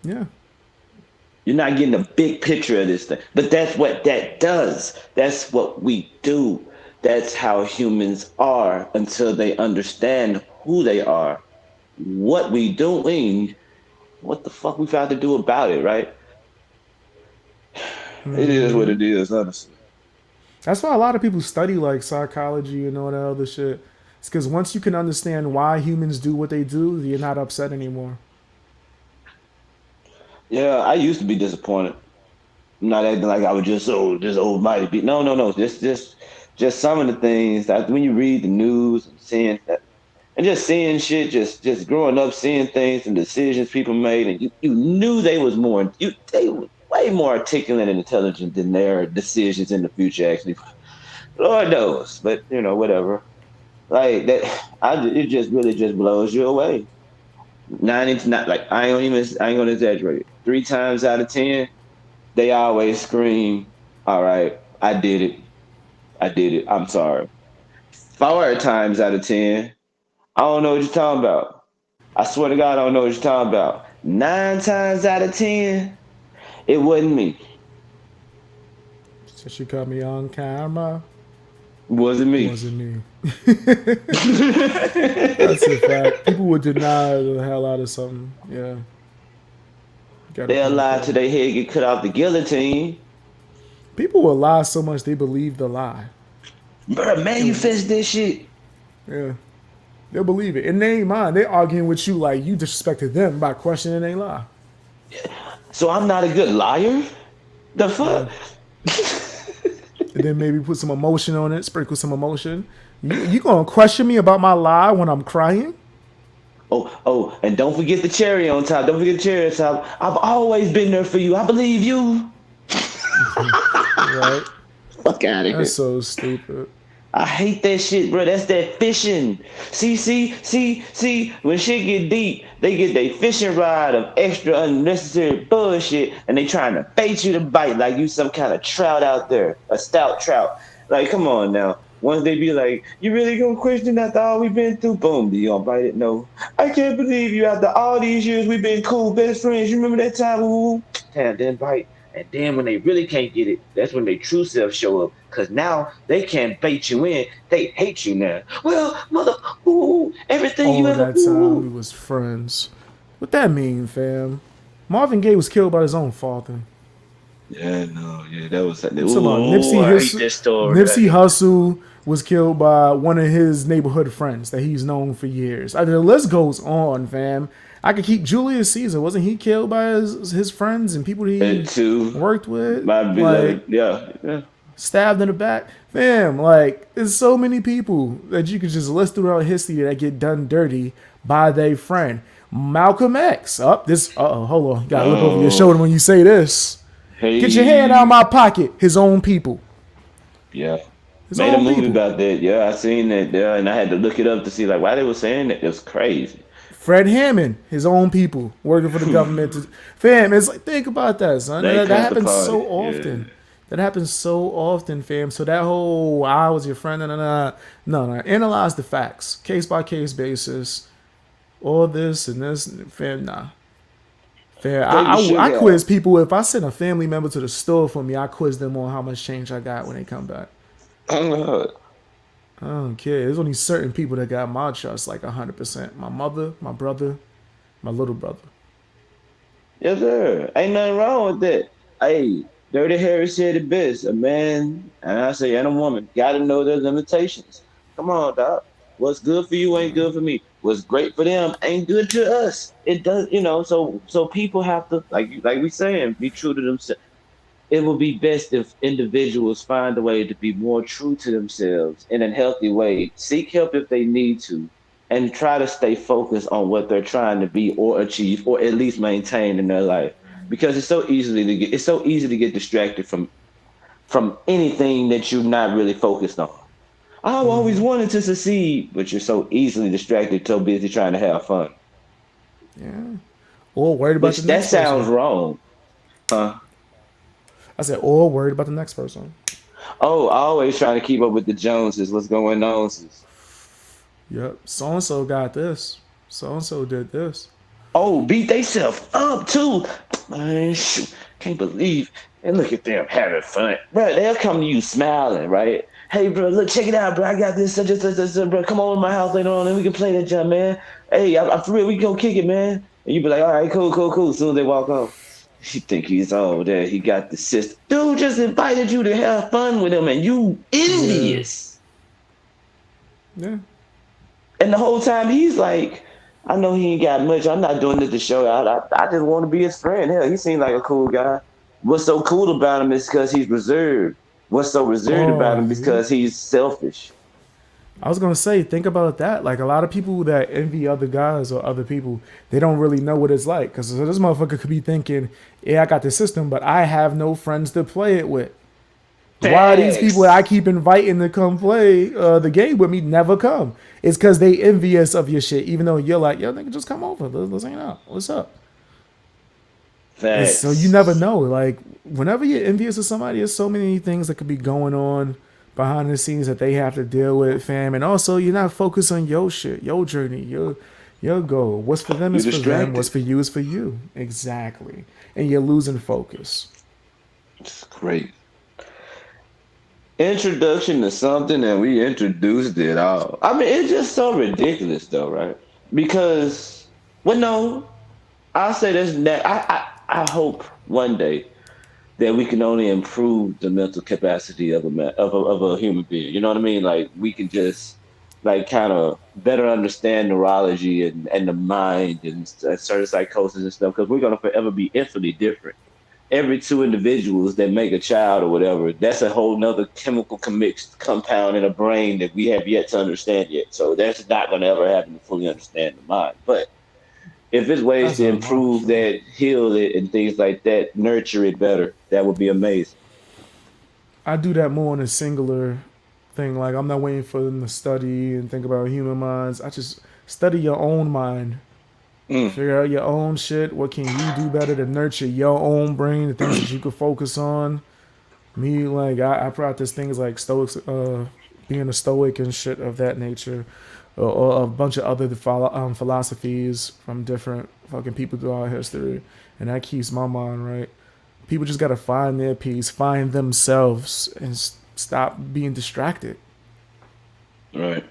Yeah. You're not getting a big picture of this thing. But that's what that does. That's what we do. That's how humans are until they understand who they are, what we doing, what the fuck we got to do about it, right? It is what it is, honestly. That's why a lot of people study like psychology and all that other shit. It's because once you can understand why humans do what they do, you're not upset anymore. Yeah, I used to be disappointed. I'm not acting like I was just so just almighty be. No, no, no. Just some of the things that when you read the news and seeing that and just seeing shit, just growing up, seeing things and decisions people made, and you knew they was more they were way more articulate and intelligent than their decisions in the future. Actually, Lord knows, but whatever. Like that, it just really just blows you away. 90, not like I ain't gonna exaggerate. 3 times out of 10, they always scream, "All right, I did it, I did it. I'm sorry." 4 times out of 10, I don't know what you're talking about. I swear to God, I don't know what you're talking about. 9 times out of 10, it wasn't me. So she caught me on camera. It wasn't me. Wasn't me. That's a fact. People would deny the hell out of something. Yeah, got a They'll point lie there. till their head get cut off the guillotine. People will lie so much they believe the lie. Bro, It, manifest this shit. yeah, they'll believe it. And they ain't mind. They arguing with you like you disrespected them by questioning they lie. So I'm not a good liar? The Yeah. fuck? And then maybe put some emotion on it, sprinkle some emotion. You gonna question me about my lie when I'm crying? Oh, and don't forget the cherry on top. Don't forget the cherry on top. I've always been there for you. I believe you. Right? Fuck out of That's here. so stupid. I hate that shit, bro. That's that fishing. See. When shit get deep, they get their fishing rod of extra unnecessary bullshit, and they trying to bait you to bite like you some kind of trout out there, a stout trout. Like, come on now. Once they be like, "You really gonna question after all we've been through?" Boom, do you gonna bite it? No. I can't believe you. After all these years, we've been cool, best friends. You remember that time? Ooh, damn, didn't bite. And then when they really can't get it, that's when their true self show up. Cause now they can't bait you in. They hate you now. Well, mother, everything you All ever, that time we was friends. What that mean, fam? Marvin Gaye was killed by his own father. Yeah, no, yeah, that was I'm talking about I hate that story. I Nipsey hate that. Hussle was killed by one of his neighborhood friends that he's known for years. The list goes on, fam. I could keep Julius Caesar. Wasn't he killed by his friends and people That he too, worked with? my Like beloved. Yeah, yeah. stabbed in the back. Fam, like there's so many people that you could just list throughout history that get done dirty by their friend. Malcolm X. Up this. Hold on. You gotta look over your Oh, shoulder when you say this. Get your hand out of hey, my pocket. His own people. yeah. His Made a own movie people. about that. Yeah, I seen that. Yeah, and I had to look it up to see like why they were saying that. It was crazy. Fred Hammond, his own people, working for the government. Fam, it's like think about that, son. They That cut the happens so party. Yeah. often. That happens so often, fam. So that whole I was your friend, no. Analyze the facts, case by case basis. All this and this, fam. Nah, fam. Baby I sugar. quiz people if I send a family member to the store for me. I quiz them on how much change I got when they come back. Oh, I don't care. There's only certain people that got my trust like 100%. My mother, my brother, my little brother. yes, sir. Ain't nothing wrong with that. Hey, Dirty Harry said it best. A man, and I say, and a woman, got to know their limitations. Come on, doc. What's good for you ain't good for me. What's great for them ain't good to us. It does, So people have to, like we saying, be true to themselves. It will be best if individuals find a way to be more true to themselves in a healthy way. Seek help if they need to, and try to stay focused on what they're trying to be or achieve, or at least maintain in their life. Because it's so easy to get distracted from anything that you're not really focused on. I've always wanted to succeed, but you're so easily distracted, so busy trying to have fun. Yeah. Or worried about the Which that next sounds person. wrong, huh? I said, or worried about the next person. Oh, always trying to keep up with the Joneses. What's going on? Sis? Yep. So and so got this. So and so did this. Oh, beat theyself up too. Man, shoot. Can't believe. And look at them having fun. Bro, they'll come to you smiling, right? Hey, bro, look, check it out, bro. I got this, such, bro. Come on to my house later on and we can play that jump, man. Hey, I'm for real. We can go kick it, man. And you be like, all right, cool. As soon as they walk off, you think he's all there. He got the system. Dude just invited you to have fun with him and you Yeah. envious. Yeah. And the whole time he's like, I know he ain't got much. I'm not doing this to show out. I just want to be his friend. Hell, he seems like a cool guy. What's so cool about him is because he's reserved. What's so reserved Oh, about him is because he's selfish. I was gonna say, think about that. Like a lot of people that envy other guys or other people, they don't really know what it's like. Because this motherfucker could be thinking, "Yeah, I got the system, but I have no friends to play it with. Why are these people that I Thanks. keep inviting to come play the game with me never come?" It's because they envious of your shit, even though you're like, "Yo, nigga, just come over. Let's hang out. What's up?" It's, so you never Thanks. know. Like whenever you're envious of somebody, there's so many things that could be going on behind the scenes that they have to deal with, fam. And also, you're not focused on your shit, your journey, your goal. What's for them You're is for them. What's distracted. for you is for you. Exactly. And you're losing focus. It's great. Introduction to something and we introduced it all. I mean, it's just so ridiculous though, right? Because, well, no, I'll say this. I hope one day that we can only improve the mental capacity of of a human being. You know what I mean? Like we can just like kind of better understand neurology and the mind and certain psychosis and stuff because we're gonna forever be infinitely different. Every two individuals that make a child or whatever, that's a whole nother chemical mixed compound in a brain that we have yet to understand yet. So that's not gonna ever happen to fully understand the mind. But if there's ways That's to a lot improve true. that, heal it, and things like that, nurture it better, that would be amazing. I do that more in a singular thing. Like I'm not waiting for them to study and think about human minds. I just study your own mind. Mm. Figure out your own shit. What can you do better to nurture your own brain? The things that you could focus on. Me, like I practice things like stoics, being a stoic and shit of that nature, or a bunch of other philosophies from different fucking people throughout history, and that keeps my mind right. People just gotta find their peace, find themselves, and stop being distracted. Right.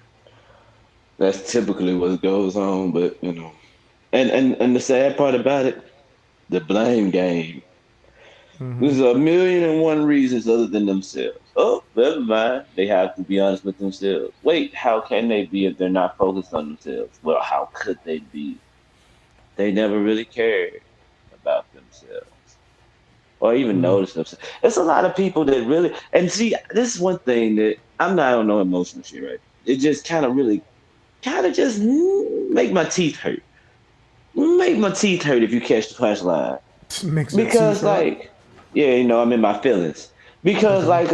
That's typically what goes on, but and the sad part about it, the blame game. There's a million and one reasons other than themselves. Oh, never mind. They have to be honest with themselves. Wait, how can they be if they're not focused on themselves? Well, how could they be? They never really cared about themselves or even notice themselves. There's a lot of people that really, and see, this is one thing that I'm not on no emotional shit, right? It just kind of really, kind of just make my teeth hurt. Make my teeth hurt if you catch the punchline. Makes your teeth Because, hurt. like, yeah, I'm in my feelings. Because, Okay. like,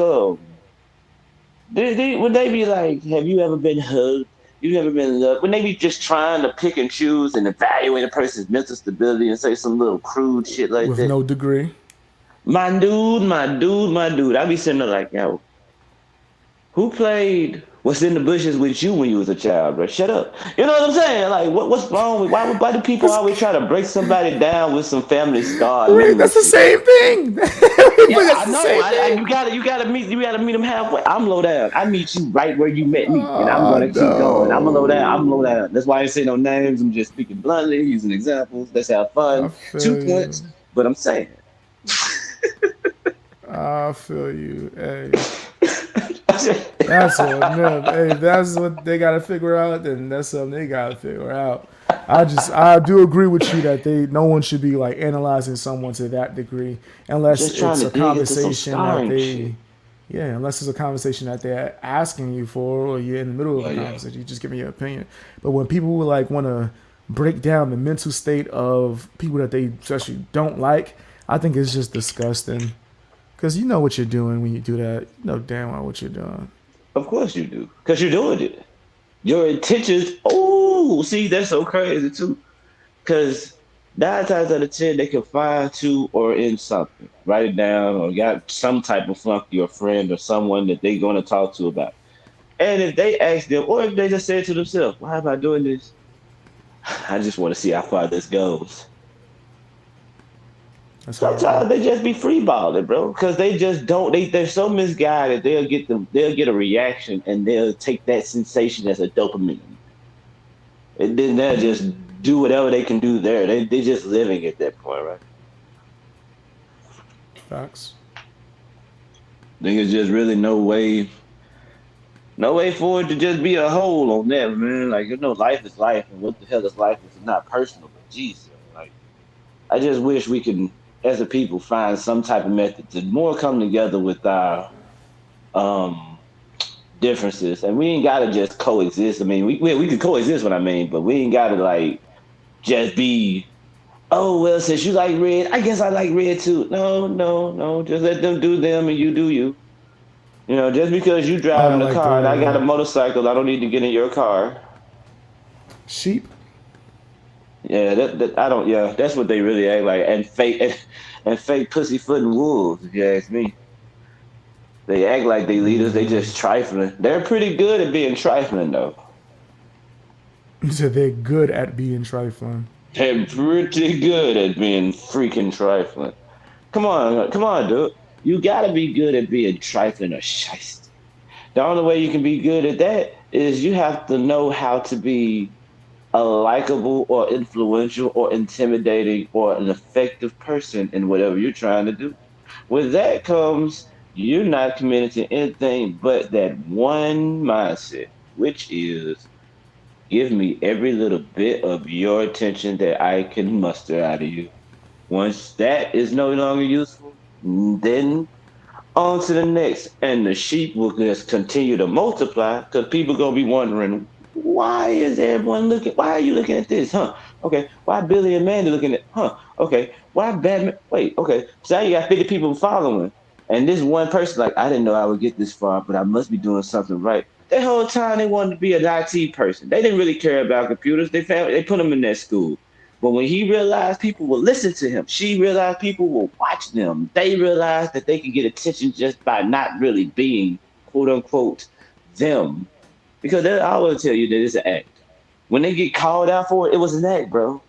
would they be like, have you ever been hugged? You ever been in love? When they be just trying to pick and choose and evaluate a person's mental stability and say some little crude shit like With that? no degree. My dude, my dude, my dude. I be sitting there like, yo, who played What's in the Bushes with you when you was a child, bro? Shut up. You know what I'm saying? Like, what's wrong with why do people always try to break somebody down with some family scarred Wait, that's memories the and shit? same thing. Yeah, That's I the know. same thing. You gotta meet them halfway. I'm low down. I meet you right where you met me, and I'm Oh gonna keep going. I'm a low down. I'm low no. down. That's why I ain't say no names. I'm just speaking bluntly, using examples. Let's have I fun. Two feel you. points. But I'm saying, I feel you. Hey, that's what. No, hey, if that's what they gotta figure out, then that's something they gotta figure out. I do agree with you that no one should be like analyzing someone to that degree unless just trying it's to a dig into some conversation that scarring shit. they, yeah, unless it's a conversation that they're asking you for, or you're in the middle of a Well, yeah. conversation, you just give me your opinion. But when people like want to break down the mental state of people that they especially don't like, I think it's just disgusting. Cause you know what you're doing when you do that. You know damn well what you're doing. Of course you do, because you're doing it. Your intentions. Oh, see, that's so crazy too. Because 9 times out of 10, they can find to or in something. Write it down or got some type of flunky or friend or someone that they're going to talk to about. And if they ask them, or if they just say to themselves, why am I doing this? I just want to see how far this goes. That's horrible. Sometimes they just be freeballing, bro, because they just don't. They're so misguided. They'll get a reaction, and they'll take that sensation as a dopamine, and then they'll just do whatever they can do there. They just living at that point, right? Facts. Think it's just really no way. No way for it to just be a hole on that, man. Like, life is life, and what the hell is life if it's not personal? But geez, like, I just wish we can, as a people, find some type of method to more come together with our um differences, and we ain't gotta just coexist. I mean, we can coexist, what I mean, but we ain't gotta like just be. Oh well, since you like red, I guess I like red too. No, no, no. Just let them do them, and you do you. Just because you Oh, driving a like car and I got a the motorcycle, I don't need to get in your car. sheep. Yeah, that I don't. Yeah, that's what they really act like, and fake and fake pussyfooting wolves. If you ask me, they act like they leaders. They just trifling. They're pretty good at being trifling, though. So they're good at being trifling. They're pretty good at being freaking trifling. Come on, dude. You gotta be good at being trifling or shysty. The only way you can be good at that is you have to know how to be a likable or influential or intimidating or an effective person in whatever you're trying to do. With that comes you're not committed to anything but that one mindset, which is give me every little bit of your attention that I can muster out of you. Once that is no longer useful, then on to the next, and the sheep will just continue to multiply because people gonna be wondering why is everyone looking? Why are you looking at this? Huh? Okay. Why Billy and Mandy looking at? Huh? Okay. Why Batman? Wait. Okay. So now you got 50 people following, and this one person like I didn't know I would get this far, but I must be doing something right. The whole time they wanted to be an IT person. They didn't really care about computers. They put them in that school. But when he realized people will listen to him, she realized people will watch them. They realized that they could get attention just by not really being quote unquote them. Because I will tell you that it's an act. When they get called out for it, it was an act, bro.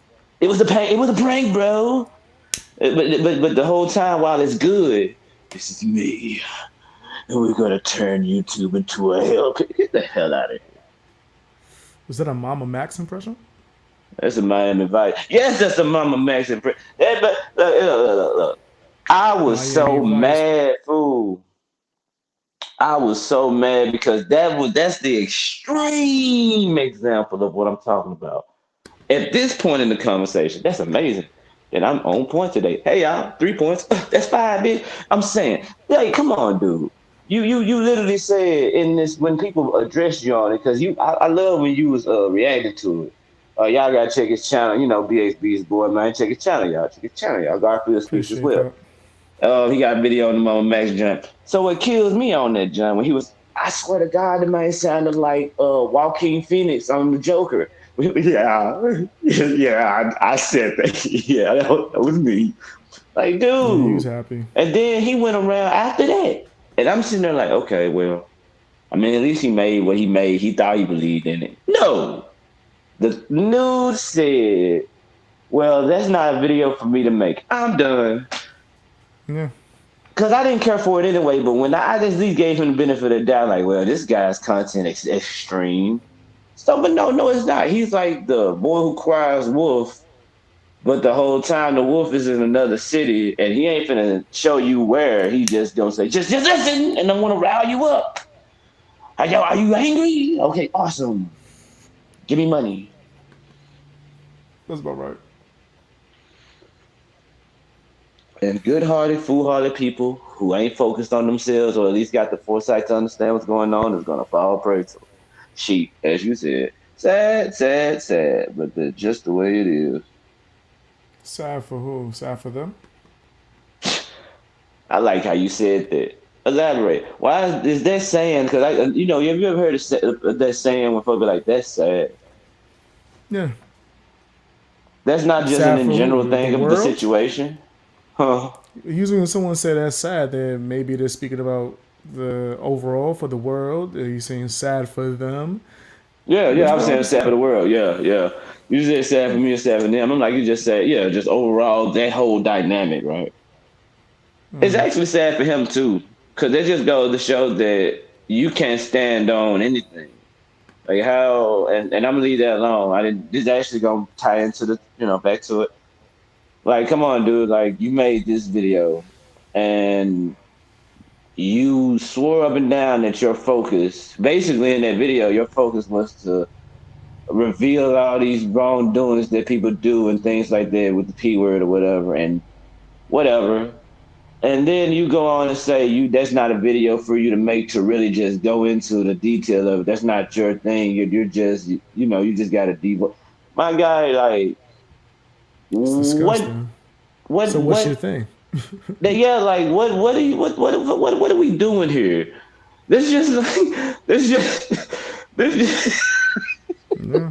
It was a prank, bro. But the whole time while it's good, this is me. And we're gonna turn YouTube into a hell pit. Get the hell out of here. Was that a Mama Max impression? That's a Miami Vice. Yes, that's a Mama Max impression. Yeah, but look. I was Miami so Vice. mad, fool. I was so mad because that's the extreme example of what I'm talking about. At this point in the conversation, that's amazing. And I'm on point today. Hey y'all, 3 points. That's five, bitch. I'm saying, hey, come on, dude. You literally said in this when people address you on it, because I love when you was reacting to it. Y'all gotta check his channel, BXB's boy, man. Check his channel, y'all. Check his channel, y'all. Garfield speaks as Appreciate well. that. He got a video on the Mama Max jump. So what kills me on that jump when he was, I swear to God, the man sounded like Joaquin Phoenix on the Joker. Yeah, yeah, I said that. Yeah, that was me. Like, Yeah, he was dude. happy. And then he went around after that, and I'm sitting there like, okay, well, I mean, at least he made what he made. He thought he believed in it. No, the news said, well, that's not a video for me to make. I'm done. Yeah. Because I didn't care for it anyway, but when I just at least gave him the benefit of the doubt, like, well, this guy's content is extreme. So, but no, it's not. He's like the boy who cries wolf, but the whole time the wolf is in another city, and he ain't finna show you where. He just gonna say, just listen, and I'm gonna rile you up. Are you angry? Okay, awesome. Give me money. That's about right. And good-hearted, foolhardy people who ain't focused on themselves, or at least got the foresight to understand what's going on, is gonna fall prey to sheep, as you said. Sad, sad, sad, but that's just the way it is. Sad for who? Sad for them? I like how you said that. Elaborate. Why is that saying? Because have you ever heard that saying when folks be like, "That's sad." Yeah. That's not just an Sad in for general who? The thing of the world? situation, huh? Usually when someone say that's sad, then maybe they're speaking about the overall for the world. Are you saying sad for them? Yeah, yeah. Which I was world saying is sad for that? the world. Yeah, yeah. You said sad for me and sad for them. I'm like, you just said, yeah, just overall that whole dynamic, right? It's actually sad for him too, because it just goes to show that you can't stand on anything. Like how, and I'm gonna leave that alone. I didn't. This actually gonna tie into the, back to it. Like, come on, dude. Like, you made this video, and you swore up and down that your focus, basically in that video, your focus was to reveal all these wrongdoings that people do and things like that with the P word or whatever and whatever. And then you go on and say you that's not a video for you to make to really just go into the detail of it. That's not your thing. You're just you just got to devo. My guy, like It's what disgusting. what So what's your what thing? yeah, like what are you what are we doing here? This just like this just this just Yeah.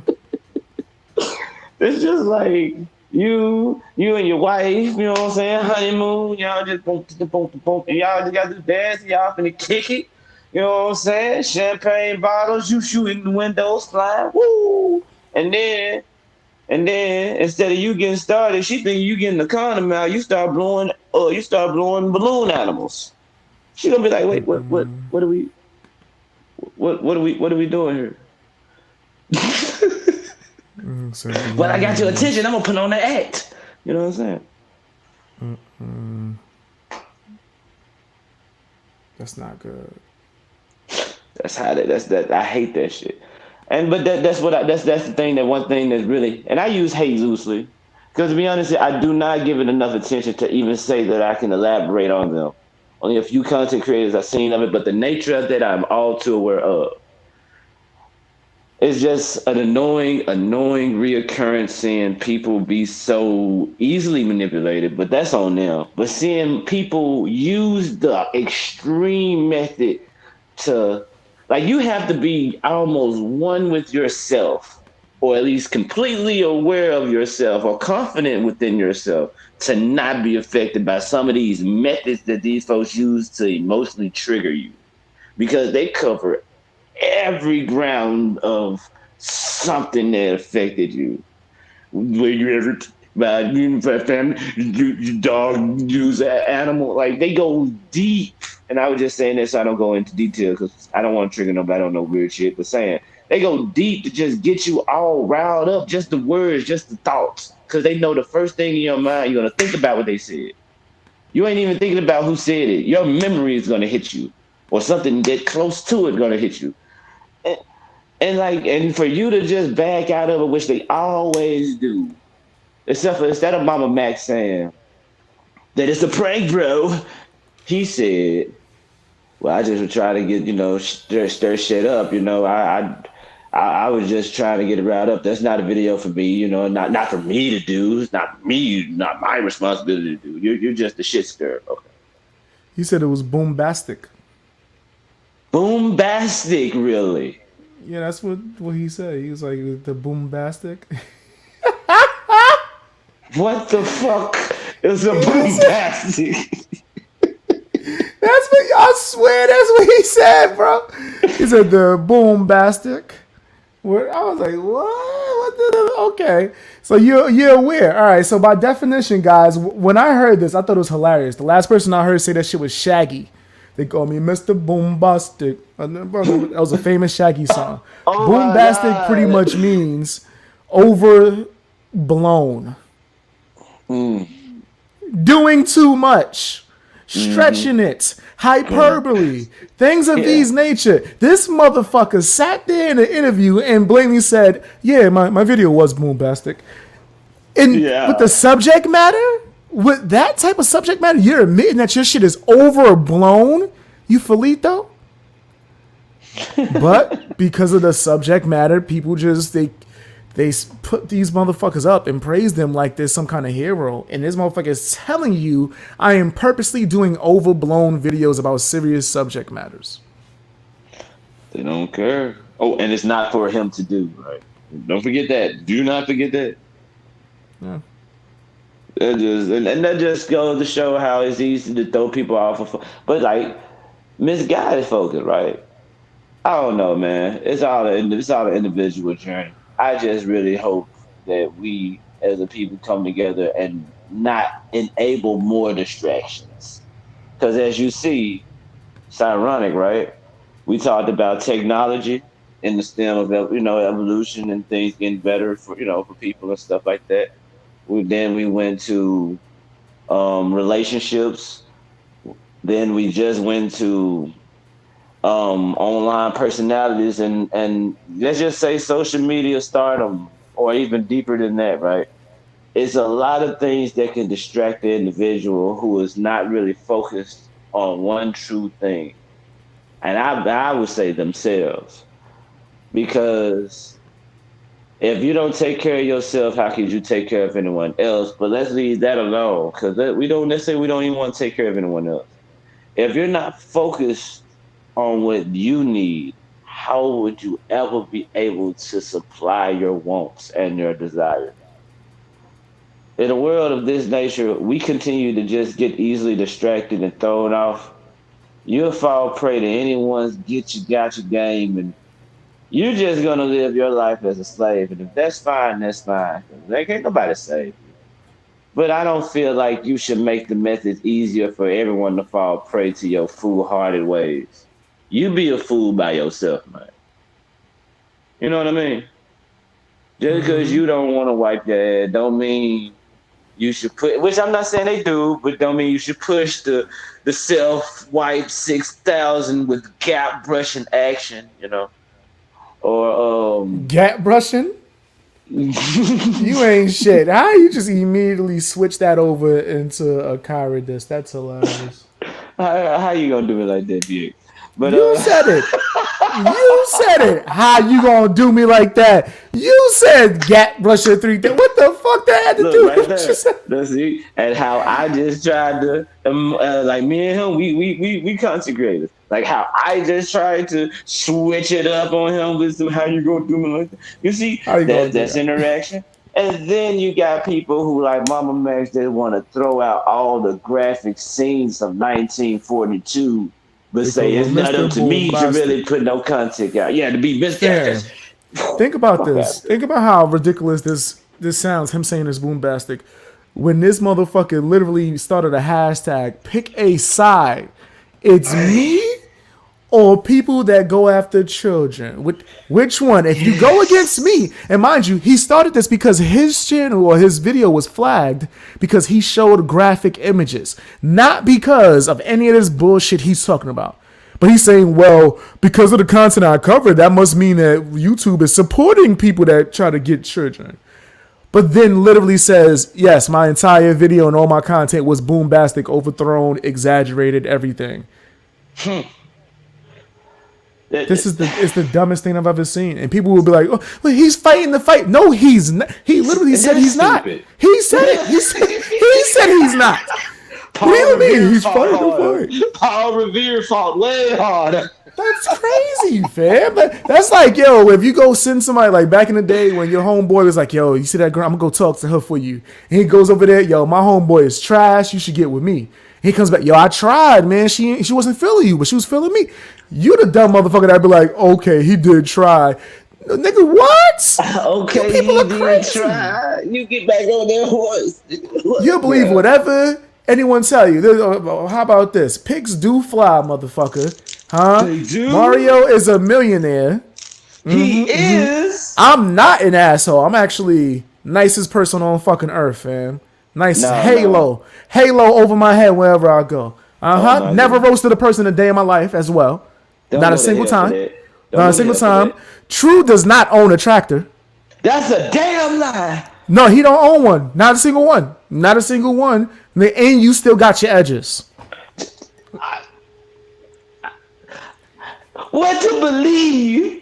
it's just like you and your wife, you know what I'm saying, honeymoon, y'all just boom, boom, boom, boom, and y'all just got to dance, y'all finna kick it, you know what I'm saying? Champagne bottles, you shooting the windows flying, woo, and then instead of you getting started, she think you getting the condom out, you start blowing balloon animals. She gonna be like, wait, what are we, what are we doing here? Said But I balloon got your attention. animals. I'm gonna put on the act. You know what I'm saying? That's not good. That's how that. That's that. I hate that shit. And but that's the thing. That one thing that's really, and I use hate loosely because to be honest, I do not give it enough attention to even say that I can elaborate on them. Only a few content creators I've seen of it, but the nature of that I'm all too aware of. It's just an annoying reoccurrence seeing people be so easily manipulated, but that's on them. But seeing people use the extreme method to, like, you have to be almost one with yourself, or at least completely aware of yourself or confident within yourself to not be affected by some of these methods that these folks use to emotionally trigger you because they cover every ground of something that affected you. Were you ever about family, dog, use animal? Like they go deep. And I was just saying this, so I don't go into detail because I don't want to trigger nobody. I don't know weird shit, but saying they go deep to just get you all riled up, just the words, just the thoughts, because they know the first thing in your mind you're gonna think about what they said. You ain't even thinking about who said it. Your memory is gonna hit you, or something that close to it gonna hit you. And, and for you to just back out of it, which they always do, except for instead of Mama Max saying that it's a prank, bro, he said, "Well, I just was trying to get stir shit up. I was just trying to get it riled up. That's not a video for me. Not for me to do. It's not me, not my responsibility to do. You're just a shit stir. Okay, He said it was boombastic. boombastic, really? Yeah, that's what he said. He was like the boombastic. What the fuck is a That's boombastic?" what I swear. That's what he said, bro. He said the boombastic. What I was like, what? What the? Okay, so you're aware. All right. So by definition, guys, when I heard this, I thought it was hilarious. The last person I heard say that shit was Shaggy. They call me Mr. Boombastic. That was a famous Shaggy song. Oh my Boombastic pretty god. much means overblown, Mm, doing too much, mm-hmm. stretching it, Yeah. hyperbole, things of Yeah. these nature. This motherfucker sat there in an interview and blatantly said, "Yeah, my video was boombastic." And with the Yeah. subject matter, with that type of subject matter, you're admitting that your shit is overblown. You felito? But because of the subject matter, people just they put these motherfuckers up and praise them like they're some kind of hero. And this motherfucker is telling you, I am purposely doing overblown videos about serious subject matters. They don't care. Oh, and it's not for him to do, right? Don't forget that. Do not forget that. Yeah. And that just goes to show how it's easy to throw people off of, but like misguided focus, right? I don't know, man. It's all an individual journey. I just really hope that we as a people come together and not enable more distractions. Because as you see, it's ironic, right? We talked about technology in the stem of evolution and things getting better for people and stuff like that. Then we went to relationships. Then we just went to online personalities and let's just say social media stardom or even deeper than that, right? It's a lot of things that can distract the individual who is not really focused on one true thing. And I would say themselves. Because if you don't take care of yourself, how could you take care of anyone else? But let's leave that alone because we don't necessarily we don't even want to take care of anyone else. If you're not focused on what you need, how would you ever be able to supply your wants and your desires? In a world of this nature, we continue to just get easily distracted and thrown off. You'll fall prey to anyone's get you got you game, and you're just gonna live your life as a slave. And if that's fine, that's fine. 'Cause there ain't nobody save you. But I don't feel like you should make the methods easier for everyone to fall prey to your foolhardy ways. You be a fool by yourself, man. You know what I mean? Just because you don't want to wipe your ass, don't mean you should put. Which I'm not saying they do, but don't mean you should push the self wipe 6,000 with gap brushing action. You know, or Gap brushing? You ain't shit. How you just immediately switch that over into a Kyra disc? That's hilarious. how you gonna do it like that, Dick? But You said it. You said it. How you gonna do me like that? You said gap brushing 3 things. What the fuck that had to look do right with what you there. said? Let's see, and how I just tried to, like me and him, we consecrated. Like how I just tried to switch it up on him with some how you gonna do me like that. You see, How you gonna do that's that? interaction. And then you got people who like Mama Max that want to throw out all the graphic scenes of 1942, but They call say it's him not Mr. up to me to Boombastic. really put no content out. Yeah, to be Mr. Fam, think about Fuck this. out there. Think about how ridiculous this sounds. Him saying this boombastic. When this motherfucker literally started a hashtag, pick a side. It's me or people that go after children. Which one? If you go against me, and mind you, he started this because his channel or his video was flagged because he showed graphic images, not because of any of this bullshit he's talking about. But he's saying, well, because of the content I covered, that must mean that YouTube is supporting people that try to get children. But then literally says, yes, my entire video and all my content was boombastic, overthrown, exaggerated, everything. This is it's the dumbest thing I've ever seen. And people will be like, oh, well, he's fighting the fight. No, he's not. He literally said That's he's not. stupid. He said it. He said he's not. What do Paul you mean? Revere He's fought fighting harder. the fight. Paul Revere fought way harder. That's crazy, fam. That's like, yo, if you go send somebody like back in the day when your homeboy was like, yo, you see that girl? I'm gonna go talk to her for you. And he goes over there, yo, my homeboy is trash. You should get with me. He comes back, yo, I tried, man. She wasn't feeling you, but she was feeling me. You the dumb motherfucker that'd be like, okay, he did try. Nigga, what? You Okay, people he are did crazy. try. You get back on that horse. You'll believe Yeah. whatever anyone tell you. How about this? Pigs do fly, motherfucker. Huh? They do? Mario is a millionaire. He is. I'm not an asshole. I'm actually nicest person on fucking earth, fam. Nice No, halo. Halo over my head wherever I go. my Never goodness. roasted a person a day in my life as well. Don't Not go a to single hell for time. that. Don't Not go a to single hell for time. that. True does not own a tractor. That's a damn lie. No, he don't own one. Not a single one. Not a single one. And you still got your edges. What to believe?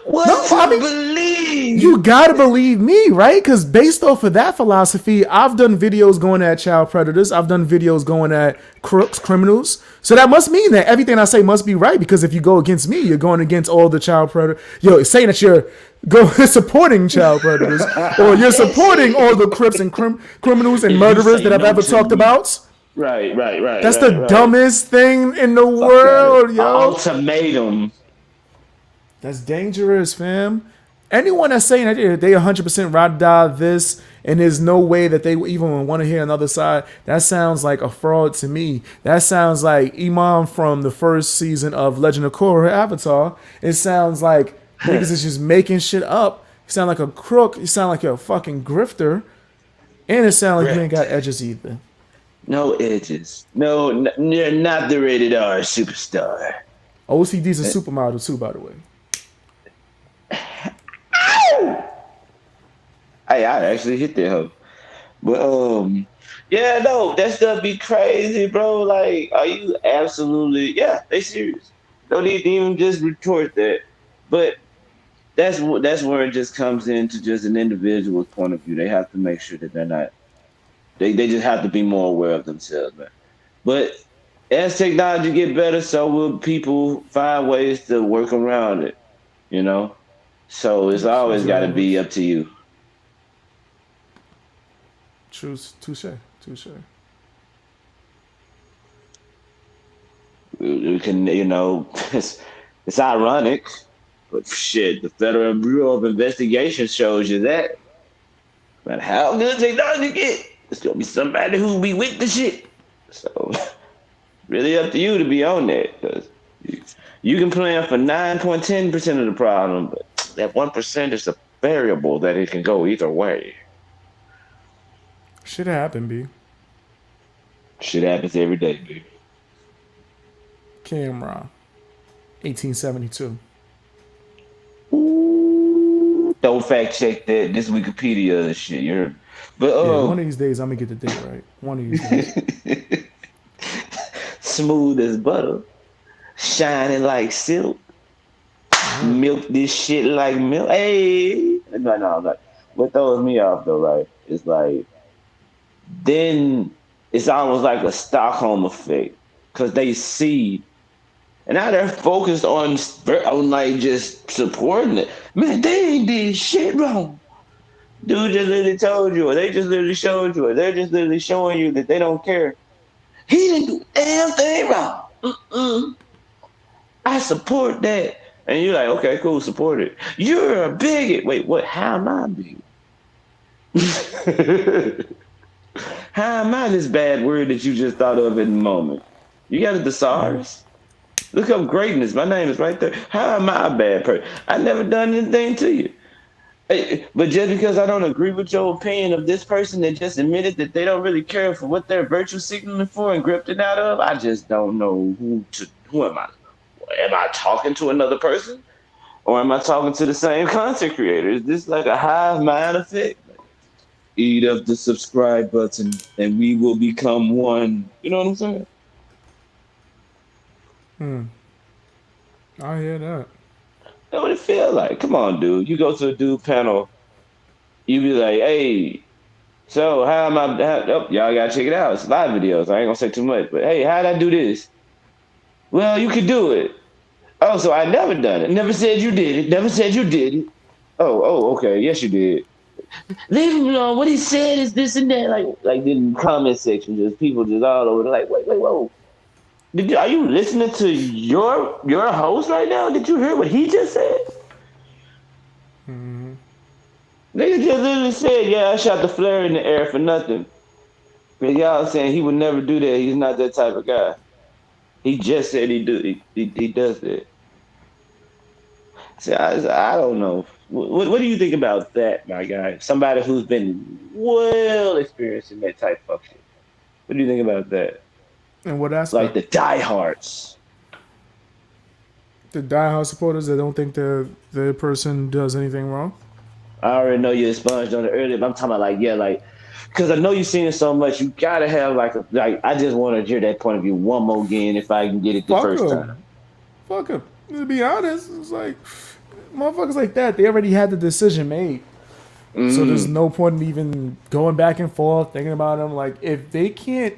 What No, to I mean, believe? you gotta believe me, right? Because based off of that philosophy, I've done videos going at child predators. I've done videos going at crooks, criminals. So that must mean that everything I say must be right. Because if you go against me, you're going against all the child predators. You're saying that you're supporting child predators, or you're supporting all the crips and criminals and If you murderers say that I've no ever to talked me. about. Right. That's right, the right. dumbest thing in the Fuck world, that. yo. Ultimatum. That's dangerous, fam. Anyone that's saying that they 100% ride or die this, and there's no way that they even want to hear another side, that sounds like a fraud to me. That sounds like Imam from the first season of Legend of Korra Avatar. It sounds like niggas is just making shit up. You sound like a crook. You sound like you're a fucking grifter. And it sounds like you ain't got edges either. No edges. No, you're not the rated R superstar. OCD's a Uh, supermodel too, by the way. Hey, I actually hit that hoe. But yeah, no, that stuff be crazy, bro. Like, are you absolutely? Yeah, they serious. Don't need to even just retort that. But that's where it just comes into just an individual's point of view. They have to make sure that they're not. They just have to be more aware of themselves, man. But as technology get better, so will people find ways to work around it. You know, so it's That's always got how to it be works. up to you. Choose touche, touche. We can, it's ironic, but shit, the Federal Bureau of Investigation shows you that. No matter how good technology get, it's gonna be somebody who be with the shit. So really up to you to be on that, because you can plan for 9.10% of the problem, but that 1% is a variable that it can go either way. Shit happened, B. Shit happens every day, baby. Camera, 1872. Ooh, don't fact check that. This Wikipedia and shit. You're, but Yeah, one of these days I'm gonna get the date right. One of these days. smooth as butter, shining like silk, Yep. milk this shit like milk. Hey, no, like what throws me off though, right? It's like then it's almost like a Stockholm effect because they see. And now they're focused on like just supporting it. Man, they ain't did shit wrong. Dude just literally told you, or they just literally showed you, or they're just literally showing you that they don't care. He didn't do a damn thing wrong. Mm-mm. I support that. And you're like, okay, cool, support it. You're a bigot. Wait, what? How am I a bigot? How am I this bad word that you just thought of in the moment? You got a thesaurus? Look up greatness. My name is right there. How am I a bad person? I never done anything to you. But just because I don't agree with your opinion of this person that just admitted that they don't really care for what they're virtue signaling for and gripped it out of, I just don't know who am I? Am I talking to another person? Or am I talking to the same content creator? Is this like a hive mind effect? Eat up the subscribe button and we will become one. You know what I'm saying? I hear that. That's what it feel like. Come on, dude. You go to a dude panel, you be like, hey, so how am I? Oh, y'all gotta check it out. It's live videos. I ain't gonna say too much, but hey, how'd I do this? Well, you could do it. Oh, so I never done it. Never said you did it. Never said you did it. Okay. Yes, you did. Leave him alone. What he said is this and that. Like in the comment section, just people just all over. Like, wait, whoa. Are you listening to your host right now? Did you hear what he just said? Nigga just literally said, yeah, I shot the flare in the air for nothing. But y'all saying he would never do that. He's not that type of guy. He just said he does that. So I don't know. What do you think about that, my guy? Somebody who's been well experienced in that type of shit. What do you think about that? In what Like aspect? the diehards. The diehard supporters that don't think the person does anything wrong. I already know you expunged on it earlier, but I'm talking about like, yeah, like, because I know you've seen it so much, you gotta have like. I just want to hear that point of view one more again if I can get it the Fuck first them. time. Fuck them. To be honest, it's like motherfuckers like that. They already had the decision made. So there's Mm-hmm. no point in even going back and forth thinking about them. Like if they can't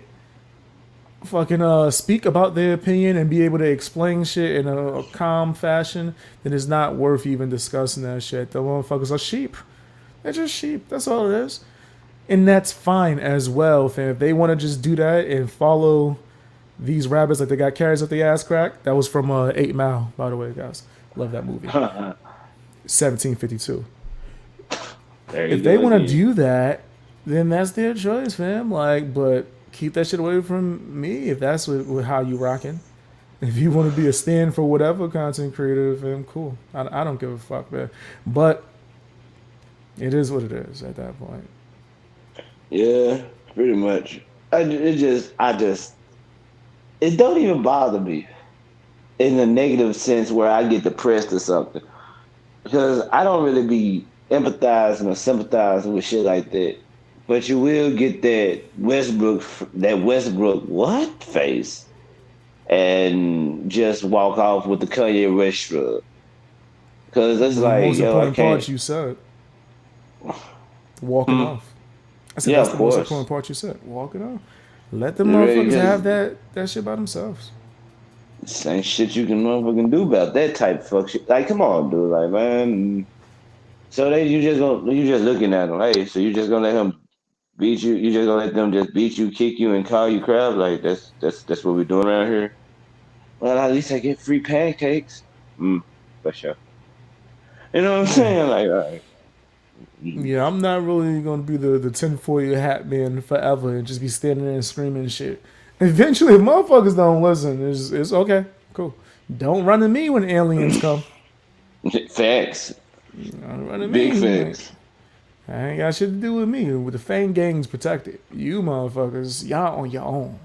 fucking speak about their opinion and be able to explain shit in a calm fashion, then it's not worth even discussing that shit. The motherfuckers are sheep. They're just sheep. That's all it is. And that's fine as well, fam. If they want to just do that and follow these rabbits like they got carrots up the ass crack, that was from 8 Mile, by the way, guys. Love that movie. Very 1752. you If they go want to again. do that, then that's their choice, fam. Like, but keep that shit away from me if that's how you rocking. If you want to be a stand for whatever content creator, fam, cool. I don't give a fuck, man. But it is what it is at that point. Yeah, pretty much. it don't even bother me in a negative sense where I get depressed or something because I don't really be empathizing or sympathizing with shit like that. But you will get that Westbrook what face, and just walk off with the Kanye West shrug. Because it's The like, most yo, I important part can't. you said, walking Hmm. off. I said Yeah, that's of the most course. important part you said, walking off. Let the motherfuckers have Because that shit by themselves. ain't shit you can motherfucking do about that type of fuck shit. Like, come on, dude. Like, man. So you just looking at him. Hey, so you just gonna let him beat you? You just gonna let them just beat you, kick you, and call you crap? Like that's what we're doing around here. Well, at least I get free pancakes. For sure. You know what I'm Yeah. saying? Like, all right. Mm. Yeah, I'm not really gonna be the tinfoil hat man forever and just be standing there and screaming shit. Eventually, if motherfuckers don't listen, it's okay, cool. Don't run to me when aliens come. Facts. Don't run to Big me. Like, facts. I ain't got shit to do with me. With the Fang Gang's protected. You motherfuckers, y'all on your own.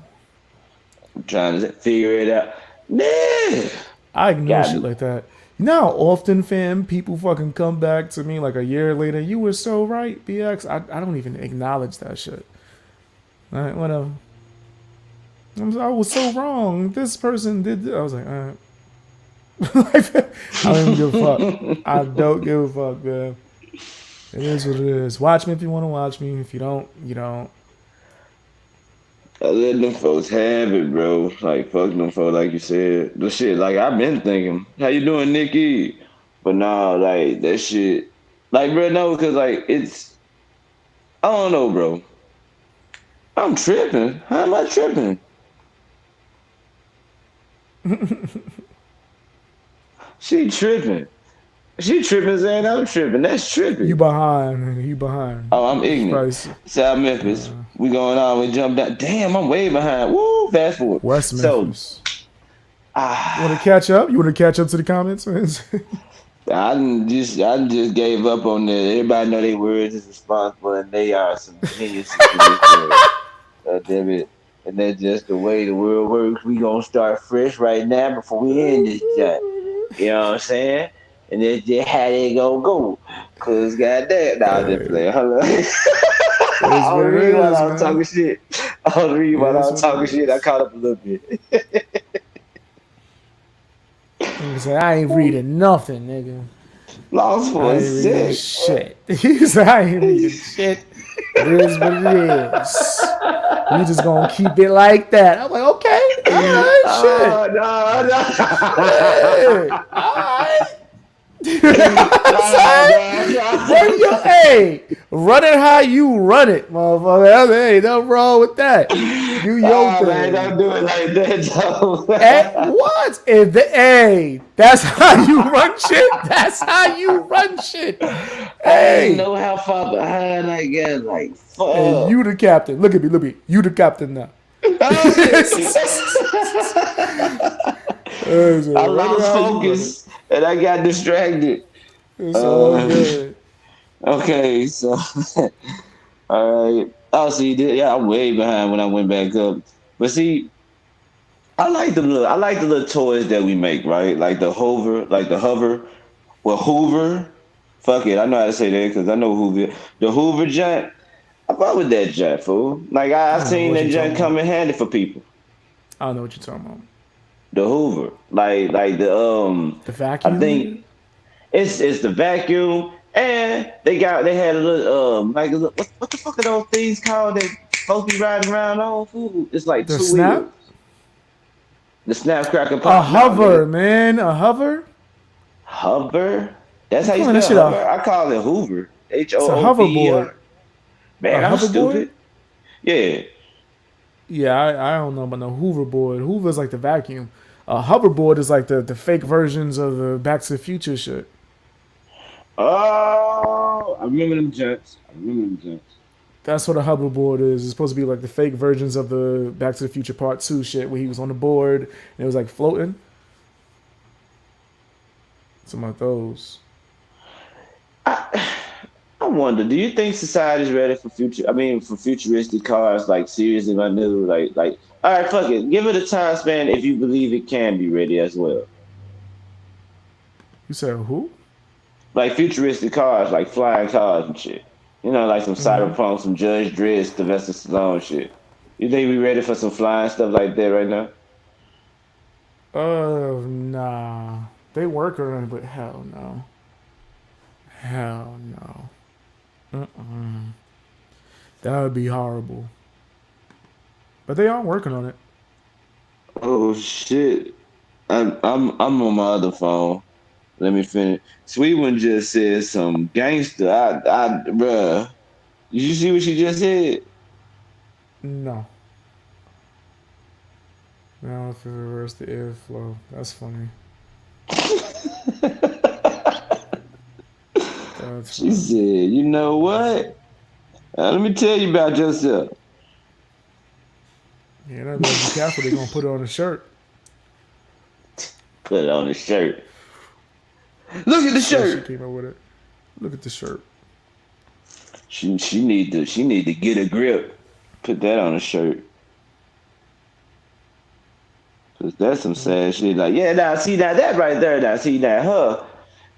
I'm trying to figure it out. Nah. I ignore Got shit me. like that. You know how often, fam, people fucking come back to me like a year later. You were so right, BX. I don't even acknowledge that shit. All right, whatever. I was so wrong. This person did. I was like, all right. I don't even give a fuck. I don't give a fuck, man. It is what it is. Watch me if you want to watch me. If you don't, you don't. I let them folks have it, bro. Like fuck them folks, like you said. The shit, like I've been thinking, how you doing, Nikki? But nah, like that shit, like bro, no, because like I don't know, bro. I'm tripping. How am I tripping? She tripping. She tripping, saying I'm tripping. That's You tripping. behind, nigga. You behind. Oh, I'm It's ignorant. probably South Memphis. We going on. We jump down. Damn, I'm way behind. Woo, fast forward. West So, Memphis. You want to ah, catch up? You want to catch up to the comments? I just gave up on that. Everybody know their words is responsible, and they are some geniuses in this world. Damn it. And that's just the way the world works. We gonna start fresh right now before we end this junk. You know what I'm saying? And that's just how they gonna go. Cause goddamn, nah, I'm just playing. Hold on. It's what I'll it read while is, I was man. talking shit. I'll read while I It's was what it talking shit. I is. caught up a little bit. Nigga say, I ain't reading nothing, nigga. Lost for I a ain't reading sec. shit. He said, I ain't reading shit. It is what it is. We just gonna keep it like that. I'm like, okay, all right, shit. Oh no, Shit. no. All right. No, Son, no, run no. your hey, run it how you run it, motherfucker. Hey, nothing wrong with that. Do your Oh man, don't thing. do it like that, At Joe. what? If the hey, that's how you run shit. That's how you run shit. I ain't Hey, know how far behind I got. Like, hey, fuck. you the captain. Look at me, look at me. You the captain now. Oh shit. Hey, so I run it lost how you run it. focus and I got distracted. It's all Uh, good. okay, so all right. Oh, see, yeah, I'm way behind when I went back up. But see, I like the little toys that we make, right? Like the hover. Well, Hoover. Fuck it, I know how to say that because I know Hoover. The Hoover giant. I fuck with that giant fool. Like I I don't know seen what that you're giant talking about. come in handy for people. I don't know what you're talking about. The Hoover, like the The I vacuum, nigga? think it's the vacuum, and they had a little like a little, what the fuck are those things called that supposed to be riding around on food? It's like The two snap? wheels. The snap cracker A pop. No, hover, nigga. man. A hover? Hover. That's You how you calling that spell shit hover. I call it Hoover. H O it's a O V E hoverboard. R. A Man, I'm hoverboard? stupid. Yeah. Yeah, I don't know about no hoverboard. Hoover's like the vacuum. A hoverboard is like the fake versions of the Back to the Future shit. Oh, I remember them jets. I remember them jets. That's what a hoverboard is. It's supposed to be like the fake versions of the Back to the Future Part 2 shit where he was on the board and it was like floating. Some of those. I, I wonder, do you think society's ready for future? I mean, for futuristic cars, like seriously, my new, all right, fuck it, give it a time span if you believe it can be ready as well. You said who? Like futuristic cars, like flying cars and shit. You know, like some cyberpunk, some Judge Dredd, Sylvester Stallone shit. You think we ready for some flying stuff like that right now? Nah. They work on it, but hell no. Hell no. That would be horrible. But they are working on it. Oh shit! I'm on my other phone. Let me finish. Sweet one just said some gangster. Bruh. Did you see what she just said? No. Now if it reverse the airflow. That's funny. That's She funny. said, you know what? Let me tell you about yourself. Yeah, they better be careful. They're gonna put it on a shirt. Put it on the shirt. Look at the Said she shirt. came up with it. Look at the shirt. She need to get a grip. Put that on a shirt. Cause that's some sad shit. Like, yeah, now see now that right there, now see now her.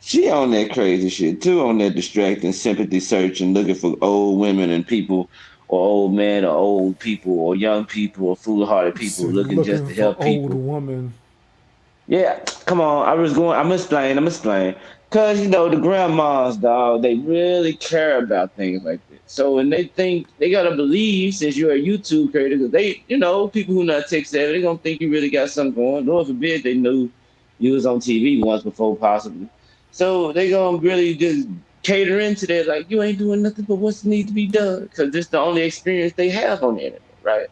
She on that crazy shit too, on that distracting sympathy searching, looking for old women and people, or old men, or old people, or young people, or foolhardy people Said looking just looking to for help old people. woman. Yeah, come on. I'm explain. Cause the grandmas, dog, they really care about things like this. So when they think they gotta believe, since you're a YouTube creator, because people who not tech savvy, they gonna think you really got something going. Lord forbid they knew you was on TV once before, possibly. So they gonna really just cater into that, like you ain't doing nothing but what's need to be done, because this the only experience they have on the internet, right?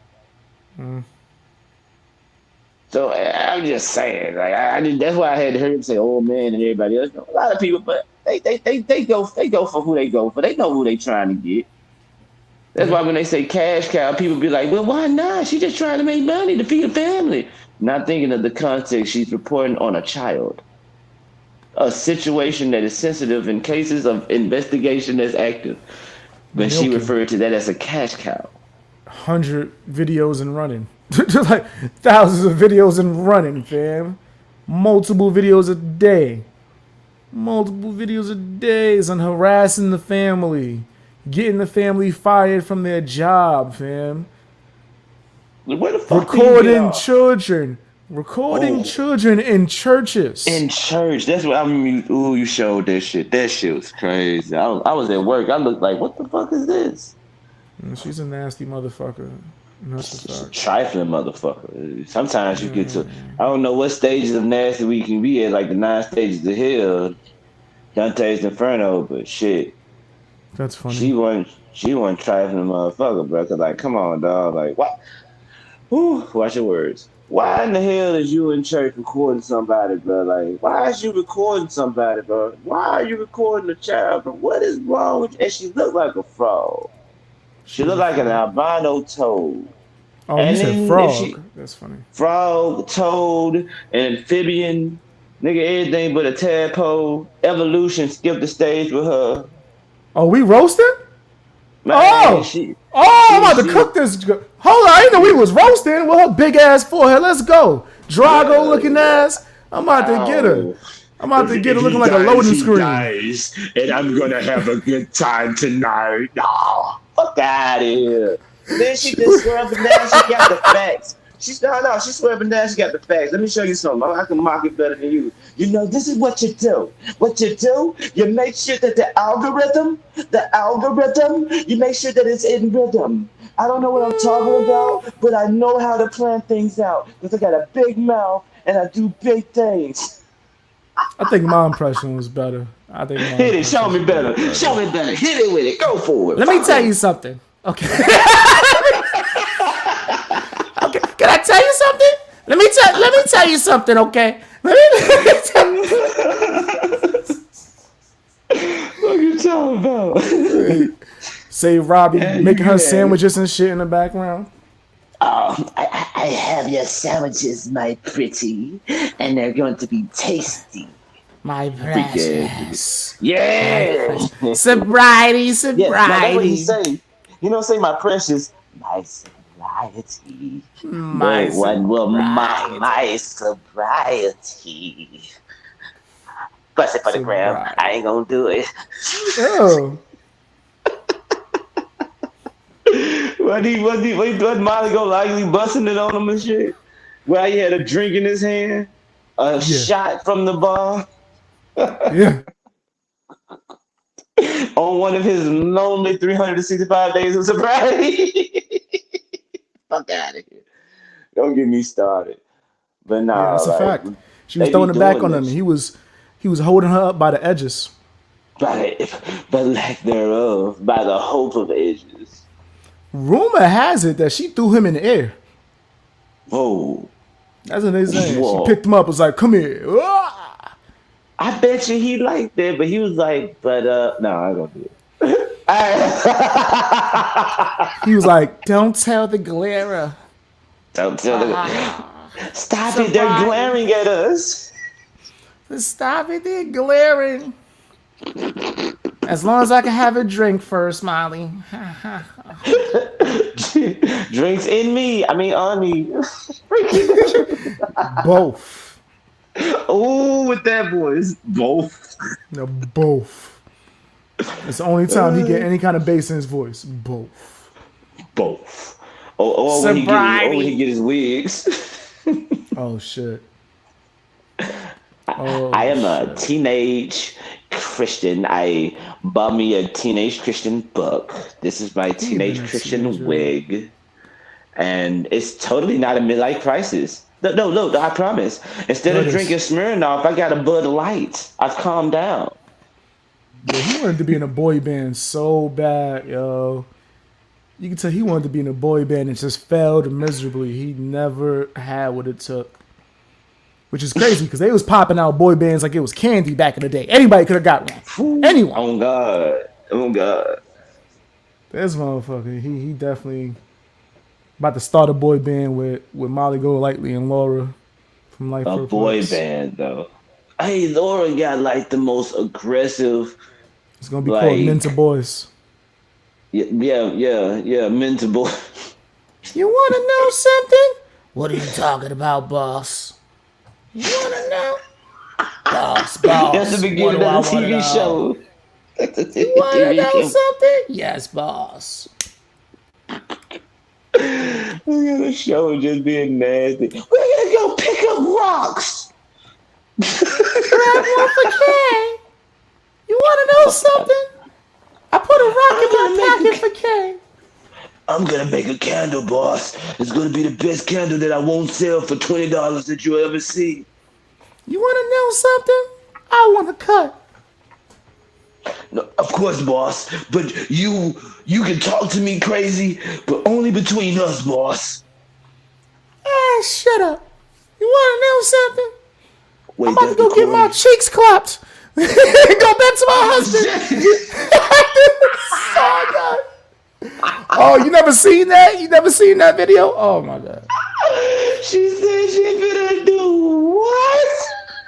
So I'm just saying, like that's why I had heard him say old man and everybody else. A lot of people, but they go for who they go for. They know who they trying to get. That's Yeah. why when they say cash cow, people be like, well, why not? She just trying to make money to feed a family. Not thinking of the context she's reporting on a child, a situation that is sensitive in cases of investigation that's active. But she Milking. referred to that as a cash cow. 100 videos and running. Like thousands of videos and running, fam. Multiple videos a day. Multiple videos a day is on harassing the family. Getting the family fired from their job, fam. Where the fuck do you get Recording off? children. Recording Oh, children in churches. in church. That's what I mean. Ooh, you showed that shit. That shit was crazy. I was at work. I looked like, what the fuck is this? She's a nasty motherfucker. And that's a It's a fact. trifling motherfucker. Sometimes you get to, I don't know what stages of nasty we can be at, like the 9 stages of hell, Dante's Inferno, but shit, That's funny. she wasn't trifling motherfucker, bro. Cause like, come on, dog. Like, what? Whew, watch your words. Why in the hell is you in church recording somebody, bro? Like, why is you recording somebody, bro? Why are you recording a child, bro? What is wrong with you? And she looked like a frog. She She's looked a like an fraud. albino toad. Oh, you And said then if frog. she That's funny. frog, toad, an amphibian, nigga, everything but a tadpole, evolution skipped the stage with her. Oh, we roasting? Man, Oh! she Oh, I'm she about to she cook this. Hold on, I didn't know we was roasting with her big ass forehead. Let's go. Drago looking yeah, ass. I'm about to get her. ow. I'm about to get her If looking he like a dies, loading he screen. dies. And I'm gonna have a good time tonight. Oh, fuck out of here. Then she just swear up and down she got the facts. She's no, she swear up and down she got the facts. Let me show you something. I can mock it better than you. This is what you do. What you do, you make sure that the algorithm, you make sure that it's in rhythm. I don't know what I'm talking about, but I know how to plan things out because I got a big mouth and I do big things. I think my impression was better. I think my Hit it. Show impression me was way better. Show better. me better. Hit it with it. Go for it. Let me Fuck tell you 'em. something. Okay. Okay. Can I tell you something? Let me tell you something, okay? Let me tell What you talking about? Say Robbie Yeah, you making her good. sandwiches and shit in the background. I have your sandwiches, my pretty, and they're going to be tasty. My Freak ass nigga. precious. My Yeah. precious. Sobriety, Yeah. Now that's what he sobriety. say. He don't say my precious, my sobriety. My But what will sobriety. my sobriety? Bust it for the gram. I Sobriety. ain't gonna do it. Oh. What Molly go likely busting it on him and shit? Where he had a drink in his hand, a Yeah. shot from the bar Yeah. on one of his lonely 365 days of sobriety. Fuck out of here. Don't get me started. But Yeah, nah, that's a like fact. She was they be throwing it back doing on him. this He was holding her up by the edges. by lack thereof, by the hope of ages. Rumor has it that she threw him in the air. Whoa, That's what they saying. She whoa. picked him up, was like, come here. Ah! I bet you he liked it, but he was like, but no, I ain't gonna do it. I- He was like, don't tell the glarer. Don't tell them. Stop it! They're Sobriety. glaring at us. Stop it, they're glaring. As long as I can have a drink first, Molly. Drinks in me. I mean, on me. Both. Oh, with that voice, both. No, both. It's the only time he get any kind of bass in his voice. Both. Both. Or when he Sobriety. get his wigs. Oh shit. I Oh am a shit. teenage Christian. I bought me a teenage Christian book. This is my Who been teenage a Christian teenager? wig. And it's totally not a midlife crisis. No, I promise. Instead No, of it drinking is. Smirnoff, I got a Bud Light. I've calmed down. Yeah, he wanted to be in a boy band so bad, yo. You can tell he wanted to be in a boy band and just failed miserably. He never had what it took. Which is crazy because they was popping out boy bands like it was candy back in the day. Anybody could have got one. Whew. Anyone. Oh God. Oh God. This motherfucker, he definitely about to start a boy band with Molly Golightly and Laura from Life A boy Perplex. band though. Hey, Laura got like the most aggressive, It's gonna be called Men like to Boys. yeah, mental boy. You wanna know something? What are you talking about, boss? You wanna know? Boss, That's the boss. What beginning do of I the wanna TV know? show. That's a You wanna TV know show. something? Yes, boss. Look at the show just being nasty. We're gonna go pick up rocks. Grab one for Kay. You wanna know Fuck out. something? I put a rock in I'm my gonna pocket make for Kay. I'm gonna make a candle, boss. It's gonna be the best candle that I won't sell for $20 that you'll ever see. You wanna know something? I wanna cut. No, of course, boss. But you can talk to me crazy, but only between us, boss. Ah, shut up. You wanna know something? I'm Wait, about to that's go get my recording. cheeks clapped. Go back to my Oh husband. shit! Oh god. Oh, you never seen that? You never seen that video? Oh my god. She said she finna do what?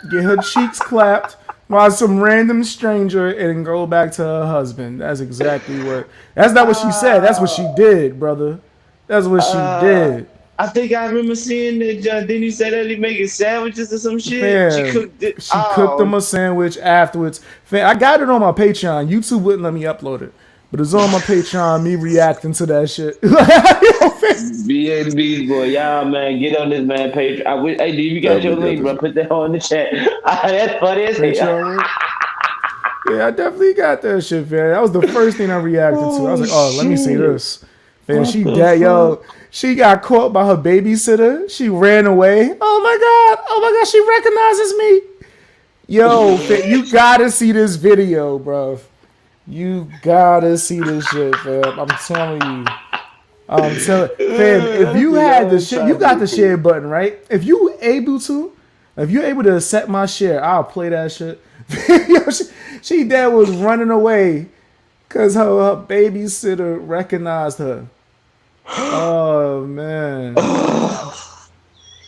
Get her cheeks clapped by some random stranger and go back to her husband. That's exactly what. That's not what she said. That's what she did, brother. That's what she Uh, did. I think I remember seeing that. Didn't you say that he making sandwiches or some shit? She Fam, cooked it. she cooked them Oh, a sandwich afterwards. Fam, I got it on my Patreon. YouTube wouldn't let me upload it, but it's on my Patreon. Me reacting to that shit. Yo, fam, B&B boy, y'all man, get on this man page. I wish. Hey, do you got your definitely got link, this bro? Put that on the chat. That's funny as hell. Patreon link. Yeah, I definitely got that shit, fam. That was the first thing I reacted to. I was Oh like, oh, let me see shit! this. Fam, What she the dead, fuck? yo. She got caught by her babysitter. She ran away. Oh my god. Oh my god, she recognizes me. Yo, fam, you gotta see this video, bro. You gotta see this shit, fam. I'm telling you. I'm telling fam, if That you nigga had the on share, you got the topic. share button, right? If you're able to accept my share, I'll play that shit. Yo, she dad was running away because her babysitter recognized her. Oh man.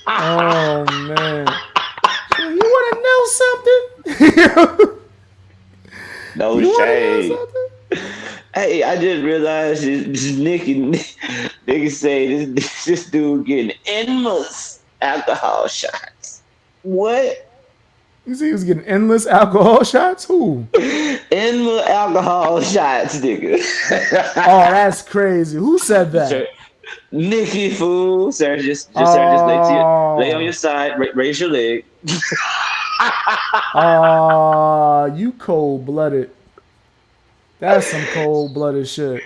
Oh man. You wanna know something? No You want to know shade. something? Hey, I just realized this nigga say this dude getting endless alcohol shots. What? You see, he was getting endless alcohol shots. Who? Endless alcohol shots, nigga. Oh, that's crazy. Who said Sir, that? Nikki, fool, sir, just lay on Oh, your side, raise your leg. you cold blooded. That's some cold blooded shit.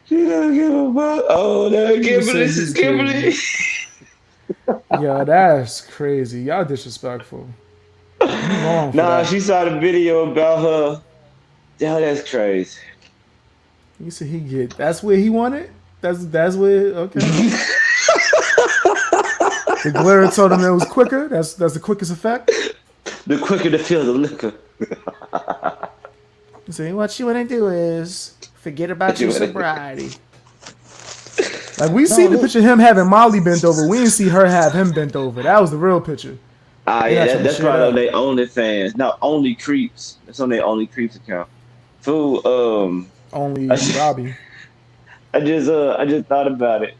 She don't give a fuck. Oh no, You just Kimberly, say this is he's crazy. Kimberly. Yeah, that's crazy. Y'all disrespectful. You wrong for Nah, that. she saw the video about her. Yeah, that's crazy. You said he get. That's where he wanted. That's where. Okay. The glare told him it was quicker. That's the quickest effect. The quicker to feel the liquor. You say what you want to do is forget about your sobriety. Like we No, seen the look. picture of him having Molly bent over. We didn't see her have him bent over. That was the real picture. Ah, They yeah, not trying to that's share probably on that. their OnlyFans. No, Only Creeps. That's on their Only Creeps account. Fool, I Only just, Robbie. I just thought about it.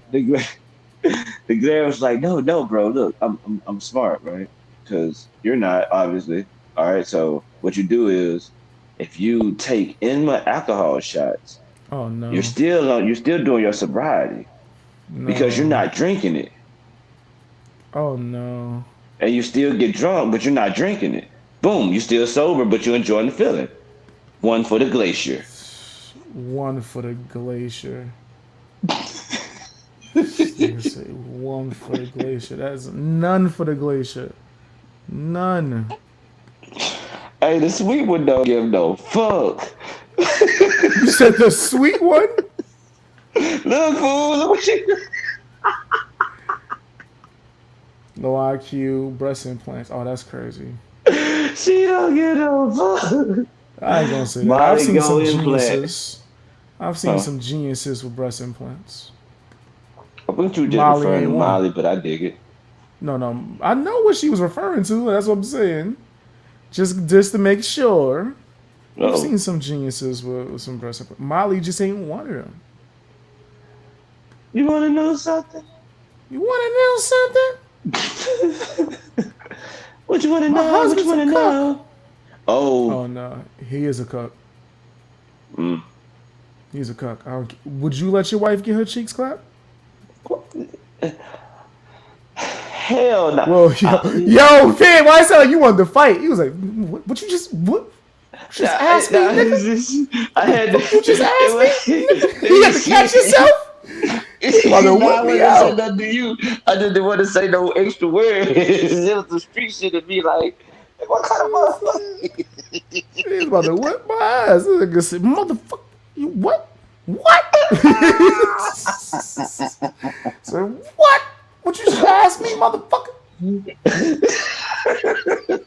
The glare was like, no, no, bro, look, I'm smart, right? Because you're not, obviously. All right, so what you do is, if you take in my alcohol shots, Oh no, you're still doing your sobriety because you're no. not drinking it, Oh no. and you still get drunk, but you're not drinking it. Boom, you're still sober, but you're enjoying the feeling. One for the glacier. One for the glacier. Nigga say one for the glacier. That's none for the glacier. None. Hey, the sweet one don't give no fuck. You said the sweet one? Look, fool, look what you. No IQ, breast implants. Oh, that's crazy. She don't get no fuck. I ain't gonna say that. I've Molly seen go some implant. geniuses. I've seen Huh. some geniuses with breast implants. I think you just Molly referring to ain't one. Molly, but I dig it. No, no. I know what she was referring to. That's what I'm saying. Just to make sure. We've Oh, seen some geniuses with some breast implants. Molly just ain't one of them. you want to know something? You wanna know something? What you want to My know? What you husband's want a to cook. know? Oh, Oh no, he is a cook. mm. He's a cook. Would you let your wife get her cheeks clapped? Hell no. Well, yo, Finn, why sound like you wanted to fight? He was like, what you just, what? You just asked me, nigga? I The had to. fuck you just It asked me? Nigga, you had to catch was. yourself? You about to Nah, whip I me wasn't saying out. nothing to you. I just didn't want to say no extra words. It was the street shit to be like, what kind of He's about to whip my ass. This nigga said, motherfucker, you what? What? So, what? What you just asked me, motherfucker? motherfucker?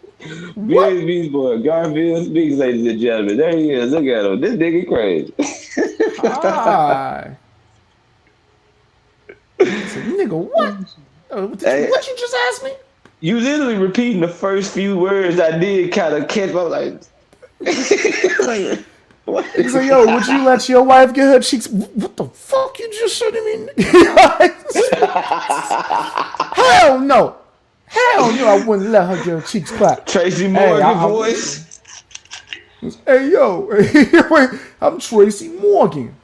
What? Big Beast Boy, Garfield speaks, ladies and gentlemen. There he is. Look at him. This nigga crazy. Hi. I said, nigga, what? Hey, What you just asked me? you literally repeating the first few words I did kind of catch. I was like, like what? Nigga say, yo, would you let your wife get her cheeks? What the fuck you just said to me? Hell no. Hell no, I wouldn't let her get her cheeks clapped. Tracy Hey, Morgan voice. hey, yo, wait, I'm Tracy Morgan.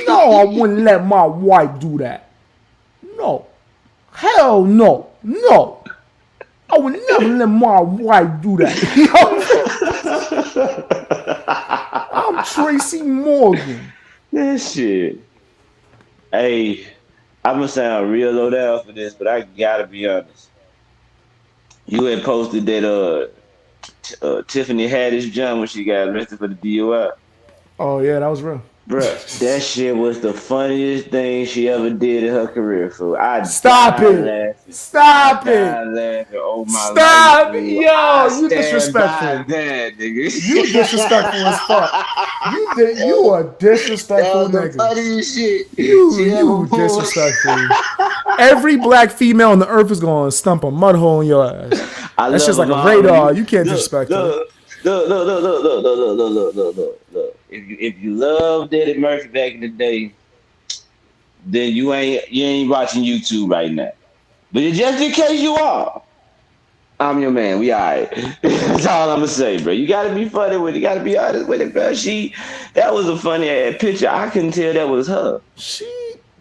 No, I wouldn't let my wife do that. No. Hell no. No. I would never let my wife do that. I'm Tracy Morgan. That shit. Hey, I'm gonna sound real low down for this, but I gotta be honest. You had posted that Tiffany Haddish jump when she got arrested for the DUI. Oh, yeah, that was real. Bruh, that shit was the funniest thing she ever did in her career, fool. I Stop died it. laughing. I Stop it. died laughing. Oh my life, Stop. fool. Yo, I you stand by disrespectful. that, nigga. You disrespectful as fuck. You a That disrespectful was the nigga. funniest shit she ever You pulled. disrespectful. Every black female on the earth is gonna stump a mud hole in your ass. I That's just love like them a all. radar. You can't Look, disrespect her. look, look. If you loved Eddie Murphy back in the day, then you ain't watching YouTube right now. But just in case you are, I'm your man. We alright. That's all I'm gonna say, bro. You gotta be funny with it. You gotta be honest with it, bro. That was a funny ass picture. I couldn't tell that was her.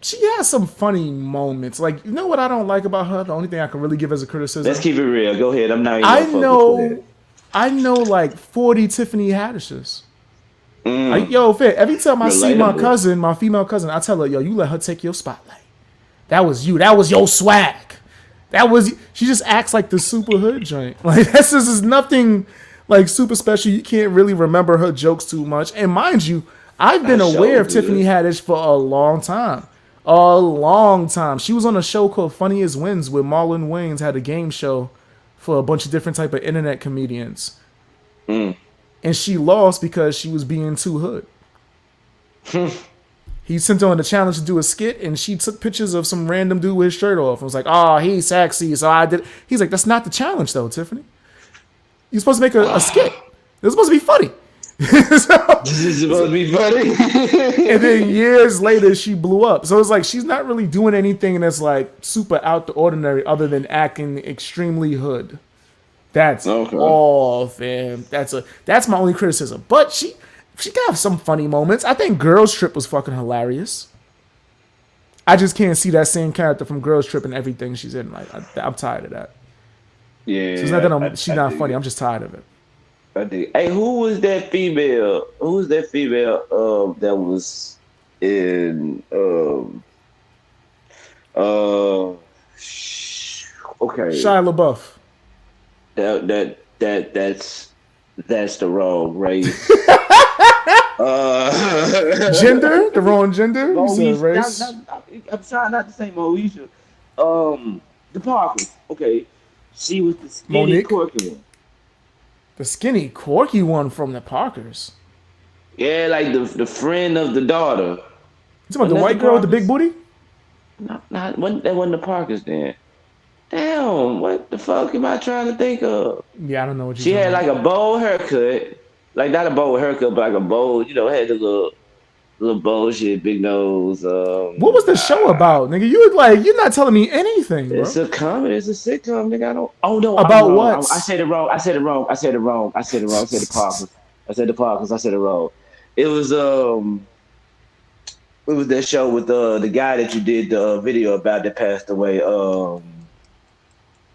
She has some funny moments. Like, you know what I don't like about her? The only thing I can really give as a Let's criticism. keep it real. Go ahead. I'm not even I gonna fuck with. Go ahead. know, I know like 40 Tiffany Haddishes. Mm, Yo, Fit, every time I see my relatable. cousin, my female cousin, I tell her, yo, you let her take your spotlight. That was you. That was your swag. She just acts like the super hood joint. Like, that's just is nothing like super special. You can't really remember her jokes too much. And mind you, I've I been aware sure of Tiffany good. Haddish for a long time. A long time. She was on a show called Funniest Wins where Marlon Wayans had a game show for a bunch of different type of internet comedians. Mm. And she lost because she was being too hood. He sent her on the challenge to do a skit, and she took pictures of some random dude with his shirt off. And was like, "Oh, he's sexy, so I did." He's like, "That's not the challenge, though, Tiffany. You're supposed to make a skit. It's supposed to be funny." So, This is supposed to be funny. and then years later, she blew up. So it's like she's not really doing anything that's like super out the ordinary, other than acting extremely hood. That's Okay. all, fam. That's my only criticism. But she got some funny moments. I think Girls Trip was fucking hilarious. I just can't see that same character from Girls Trip and everything she's in. Like, I'm tired of that. So it's not Yeah, that she's I not dig funny. it. I'm just tired of it. I dig. Hey, who was that female? Who was that female? That was in uh. Okay, Shia LaBeouf. that's the wrong race. Gender? The wrong gender? You said Moesha. race? I'm trying not to say Moesha. The Parkers. Okay, she was the skinny, Monique? quirky one. The skinny, quirky one from the Parkers. Yeah, like the friend of the daughter. You talking about Wasn't the that the white girl with the big Parkers? booty? That wasn't the Parkers then. Damn, what the fuck am I trying to think of? Yeah, I don't know what you're She talking had about. like a bowl haircut, like not a bowl haircut, but like a bowl. Had the little bullshit, big nose. What was the show about, nigga? You're not telling me anything, It's bro. a comedy. It's a sitcom, nigga. I don't. Oh no, I'm About wrong. what? I said it wrong. I said it wrong. I said it wrong. I said it wrong. I said the Parkers. I said the Parkers. I said it wrong. It was It was that show with the guy that you did the video about that passed away.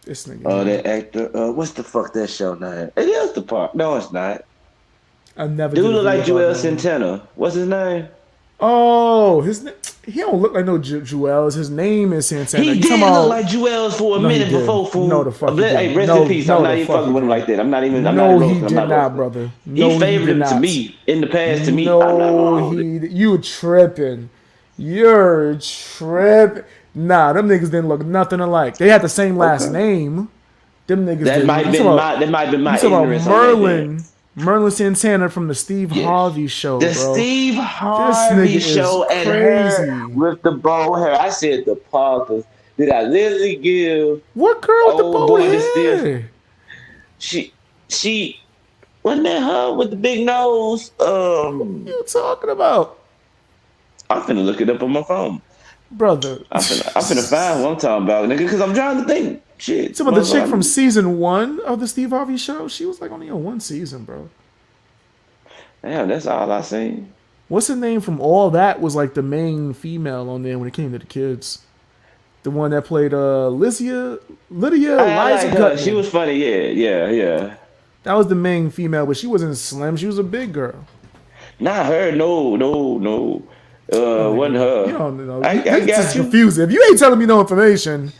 This nigga here. That actor. What's the fuck that show name? It is the Park. No, it's not. I never Dude did a look video like about Joel him. Santana. What's his name? Oh, he don't look like no Joel's. His name is Santana. He You talking did look about? like Jewels for a No, he minute did. before No, food. the fuck he Hey, didn't. rest in No, peace. I'm no, not the even fuck fucking he with him like didn't. that. I'm not even. I'm not No, even he roasting. I'm did not not, roasting. brother. He No, he favored did him to not. me in the past. To me, I'm not No, wrong. you tripping. You're tripping. Nah, them niggas didn't look nothing alike. They had the same last Okay, name. Them niggas that didn't. might have been my You talking about ignorance on that. Then Merlin Santana from the Steve yes, Harvey show, the bro. Steve This nigga Harvey is show and her crazy. with the bow hair. I said the Parkers. Did I literally give What girl with the old bow boy the stiff? hair? She she wasn't that her with the big nose? What you talking about, I'm finna look it up on my phone. brother? I'm finna find what I'm talking about, nigga, because I'm trying to think. Shit, Some of the chick from motherfucker. season 1 of the Steve Harvey show, she was like only on one season, bro. Damn, that's all I seen. What's her name from all that was like the main female on there when it came to the kids. The one that played Lydia I Eliza like her. She Gutman. was funny. Yeah. That was the main female, but she wasn't slim. She was a big girl. Not her. No. Oh, Wasn't nigga, you her. don't know. I This is got you. confusing. If you ain't telling me no information,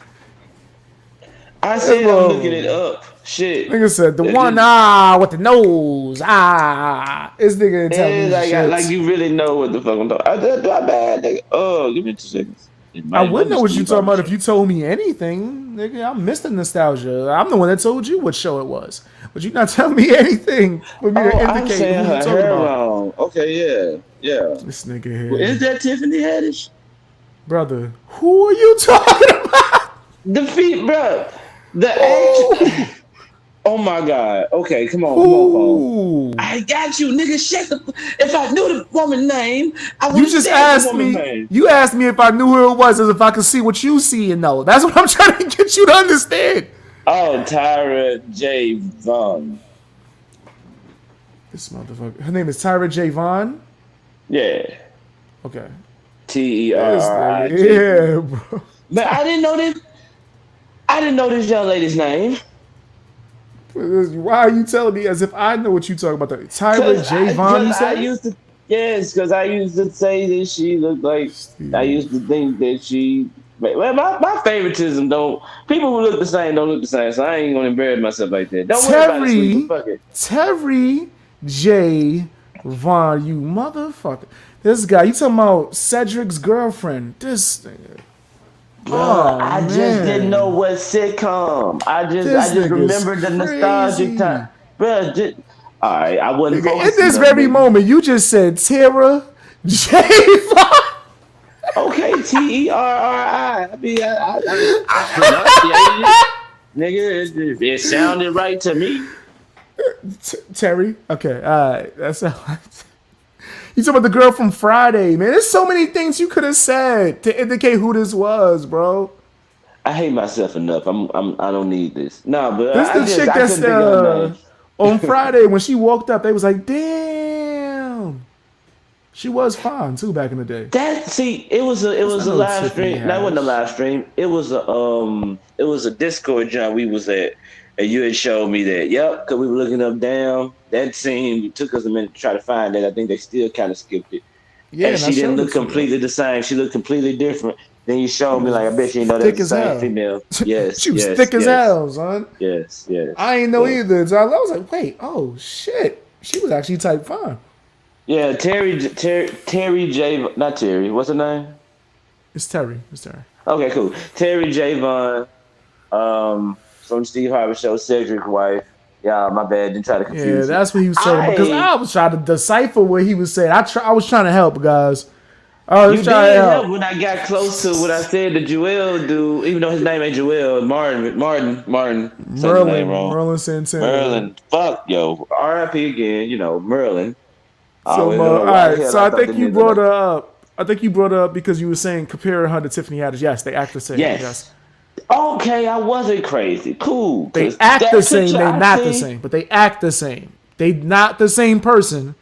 I that's said I'm looking it wrong. up. Shit. Nigga said the It one just- with the nose This nigga ain't telling me like shit. you really know what the fuck I'm talking. Do I bad, nigga? Oh, give me 2 seconds. It I might wouldn't not know what you Steve talking Harvey about show. if you told me anything, nigga. I missed the nostalgia. I'm the one that told you what show it was, but you not telling me anything for me Oh, to I'm indicate saying who you her talking hair about. wrong. Okay, yeah. This nigga Well, is here, that Tiffany Haddish? brother. Who are you talking about? The feet, bro. The Who? act. Oh my God. Okay, come on, phone. Who? I got you, nigga. Shut the. If I knew the woman's name, I would You have just said the asked woman's me. name. You asked me if I knew who it was, as if I could see what you see and know. That's what I'm trying to get you to understand. Oh, Tyra J. Vaughn. This motherfucker. Her name is Tyra J. Vaughn. Yeah. Okay. This nigga. Terririji. Yeah, bro. But I didn't know this. I didn't know this young lady's name. Why are you telling me as if I know what you talking about? Tyra J. Vaughn, Cause you I said? used to. Yes, because I used to say that she looked like. I used to Steve. think that she. Well, my favoritism don't. People who look the same don't look the same, so I ain't gonna embarrass myself like that. Don't worry about it, sweetie. Terry. Fuck it. Terry J. Vaughn, you motherfucker. This guy, you talking about Cedric's girlfriend. This nigga. Bruh, Oh, I just didn't know man. what sitcom. I This just nigga's remembered the nostalgic time. crazy. Bruh, all right, I wasn't Nigga, in focused this enough, very maybe. moment, you just said Tara J. Vaughn. Okay, Terri. I mean, I pronunciated it, nigga. It sounded right to me. Terry. Okay, all right. That's all right. You talking about the girl from Friday, man. There's so many things you could have said to indicate who this was, bro. I hate myself enough. I don't need this. No, but This the chick I that's couldn't think of her name. on Friday when she walked up, they was like, damn. She was fine too back in the day. It I was a know live Tiffany stream. That wasn't a Haddish. live stream. It was a Discord jump we was at, and you had showed me that. Yep, because we were looking up down that scene. It took us a minute to try to find it. I think they still kind of skipped it, Yeah, and and I she didn't showed it look to you. completely the same. She looked completely different. Then you She showed me like I bet was you know that's thick the as same hell. female. Yes, She was yes, thick as yes, hell, son. yes, yes, I ain't know yes. either. So I was like, wait, oh shit. She was actually type fine. Yeah, Terry J. Not Terry. What's her name? It's Terry. It's Terry. Okay, cool. Terry J. Vaughn, from Steve Harvey Show, Cedric's wife. Yeah, my bad. Didn't try to Yeah, confuse you. that's what he was talking about. Because I I was trying to decipher what he was saying. I was trying to help, guys. I was You trying to did help help. when I got close to what I said to Joel dude, even though his name ain't Joel, Martin, said the name Merlin. wrong. Merlin Santana, yeah. Merlin. Fuck yo. R.I.P. again, Merlin. I So, always don't know all why the right. hell So I I thought the think you nigga brought like her up. I think you brought her up because you were saying comparing her to Tiffany Haddish. Yes, they act the same. Yes. yes. Okay, I wasn't crazy. Cool. They Cause act the that same. picture They I not the seen. same, but they act the same. They not the same person.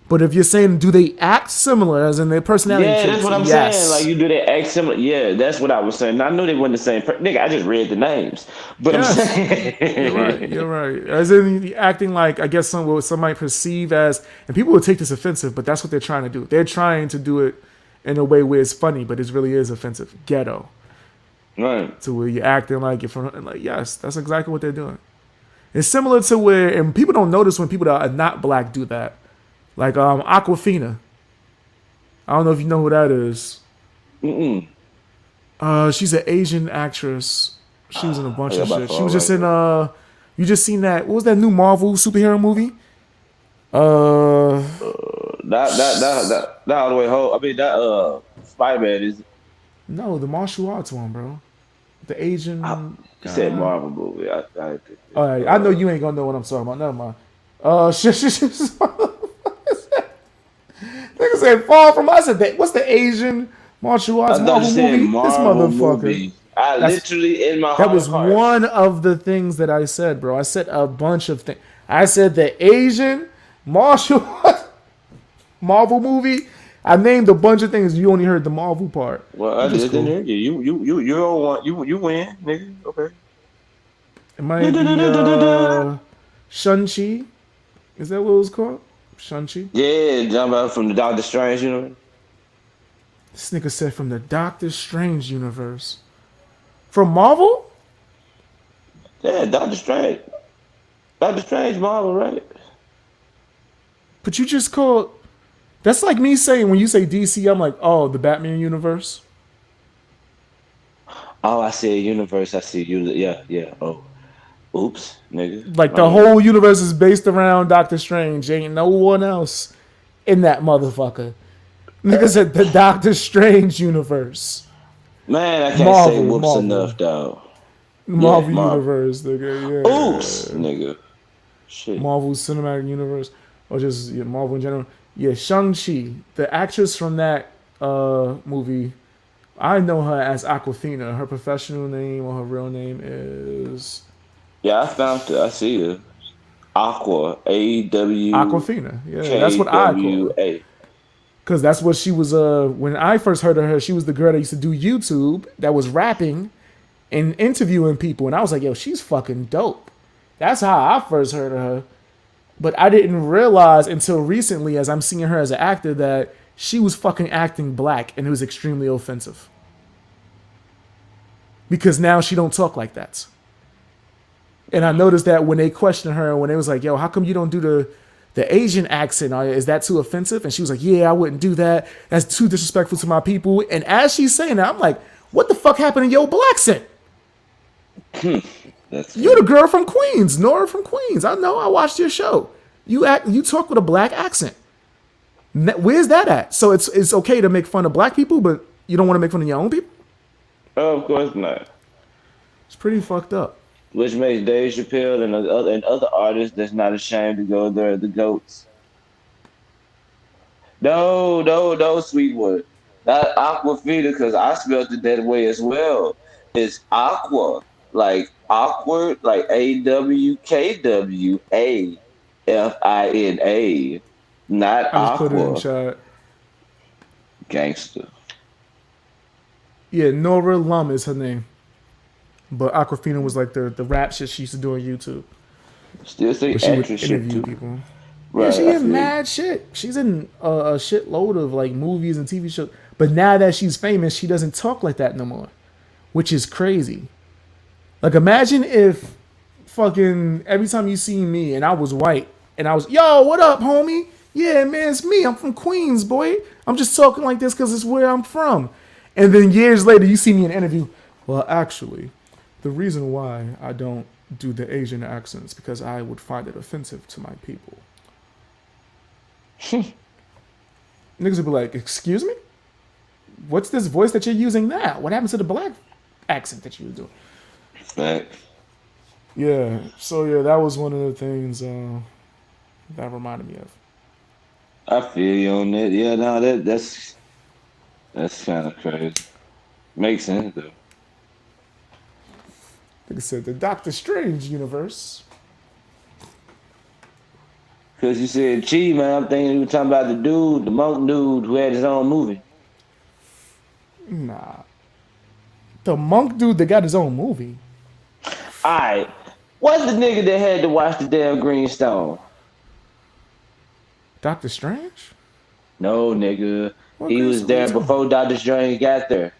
But if you're saying do they act similar, as in their personality Yeah, that's traits, what I'm saying. Like yes, you do that act similar. Yeah, that's what I was saying. I knew they weren't the same. Nigga, I just read the names, but I'm yes, you're right. saying. You're right. As in the acting like I guess some might perceive as, and people will take this offensive, but that's what they're trying to do. They're trying to do it in a way where it's funny, but it really is offensive. Ghetto. Right. To where you're acting like you're from, and like yes, that's exactly what they're doing. It's similar to where, and people don't notice when people that are not black do that. Like Aquafina. I don't know if you know who that is. Mm-mm. She's an Asian actress. She was in a I bunch got of my shit. She phone was just right in here. you just seen that, what was that new Marvel superhero movie? Uh Not all the way home. I mean, that Spider Man is. no, the martial arts one, bro. The Asian You said guy. Marvel movie. I All right, I know you ain't gonna know what I'm talking about. Never mind. Shit. Nigga said fall from. I said that. What's the Asian martial arts I thought you Marvel said movie? This Marvel motherfucker. movie. I That's literally in my that heart of was hearts. one of the things that I said, bro. I said a bunch of things. I said the Asian martial arts Marvel movie. I named a bunch of things. You only heard the Marvel part, Well, I which is just didn't cool. hear you. You don't want you win, nigga. Okay. It might be Shun-Chi. Is that what it was called? Shun-Chi? Yeah, jump out from the Doctor Strange, This nigga said from the Doctor Strange universe. From Marvel? Yeah, Doctor Strange. Doctor Strange Marvel, right? But you just called. That's like me saying when you say DC, I'm like, oh, the Batman universe. Oh, I see a universe. I see you. Yeah, yeah. Oh, oops, nigga. Like My the bad. whole universe is based around Doctor Strange. Ain't no one else in that motherfucker. Nigga said the Doctor Strange universe. Man, I can't say Marvel, whoops Marvel. enough, dog. Yeah, Marvel Marvel. Universe, Oops, nigga. Yeah. nigga. Shit. Marvel Cinematic Universe, or just Marvel in general. Yeah, Shang-Chi, the actress from that movie, I know her as Aquafina. Her professional name or her real name is Yeah, I found it. I see it. Aqua. Aquafina. Yeah, that's what I call her. AWKWA. Cause that's what she was. When I first heard of her, she was the girl that used to do YouTube that was rapping and interviewing people, and I was like, "Yo, she's fucking dope." That's how I first heard of her. But I didn't realize until recently, as I'm seeing her as an actor, that she was fucking acting black, and it was extremely offensive. Because now she don't talk like that. And I noticed that when they questioned her, when they was like, "Yo, how come you don't do the Asian accent? Is that too offensive?" And she was like, "Yeah, I wouldn't do that. That's too disrespectful to my people." And as she's saying that, I'm like, "What the fuck happened to your black accent? That's You're the funny. girl from Queens, Nora from Queens. I know. I watched your show. You talk with a black accent. Where's that at? So it's okay to make fun of black people, but you don't want to make fun of your own people. Oh, of course not. It's pretty fucked up. Which makes Dave Chappelle and other artists that's not ashamed to go there the goats. No, no, no, Sweetwood. Not Aquafina, because I spelled it that way as well. It's Aqua, like awkward, like AWKWAFINA, not I just put it in Aqua. chat. Gangster. Yeah, Nora Lum is her name, but Aquafina was like the rap shit she used to do on YouTube, Still say where she would actress shit interview too. people. Yeah, Right, she I in feel you. mad shit. She's in a shitload of like movies and TV shows. But now that she's famous, she doesn't talk like that no more, which is crazy. Like imagine if fucking every time you see me and I was white and I was, "Yo, what up, homie? Yeah, man, it's me. I'm from Queens, boy. I'm just talking like this because it's where I'm from." And then years later, you see me in an interview. "Well, actually, the reason why I don't do the Asian accents because I would find it offensive to my people." Niggas would be like, "Excuse me? What's this voice that you're using now? What happened to the black accent that you were doing?" Fact. Yeah, so yeah, that was one of the things that reminded me of. I feel you on that. Yeah, no, that's kind of crazy. Makes sense though. Like I said, the Doctor Strange universe. Cause you said Chi, man. I'm thinking you were talking about the dude, the monk dude who had his own movie. Nah, the monk dude that got his own movie. Alright. What's the nigga that had to watch the damn Greenstone? Doctor Strange? No, nigga. What He was Grayson? What you there talking? before Doctor Strange got there.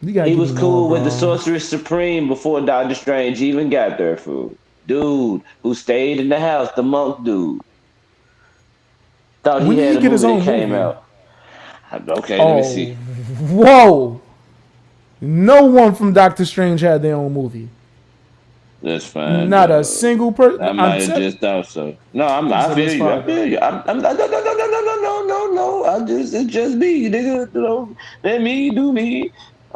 You gotta He give was me more, cool with the bro. Sorcerer Supreme before Doctor Strange even got there, fool. Dude who stayed in the house, the monk dude. Thought he When did had he a get his movie that own came movie? out. Okay, let me Oh, see. whoa! No one from Doctor Strange had their own movie. Let's find Not a out. single person. I I'm might have telling. just thought so. No, I So feel let's you. I find feel out. you. No, no, no, no, no, no, no, no, no. It's just me, nigga. Let me do me.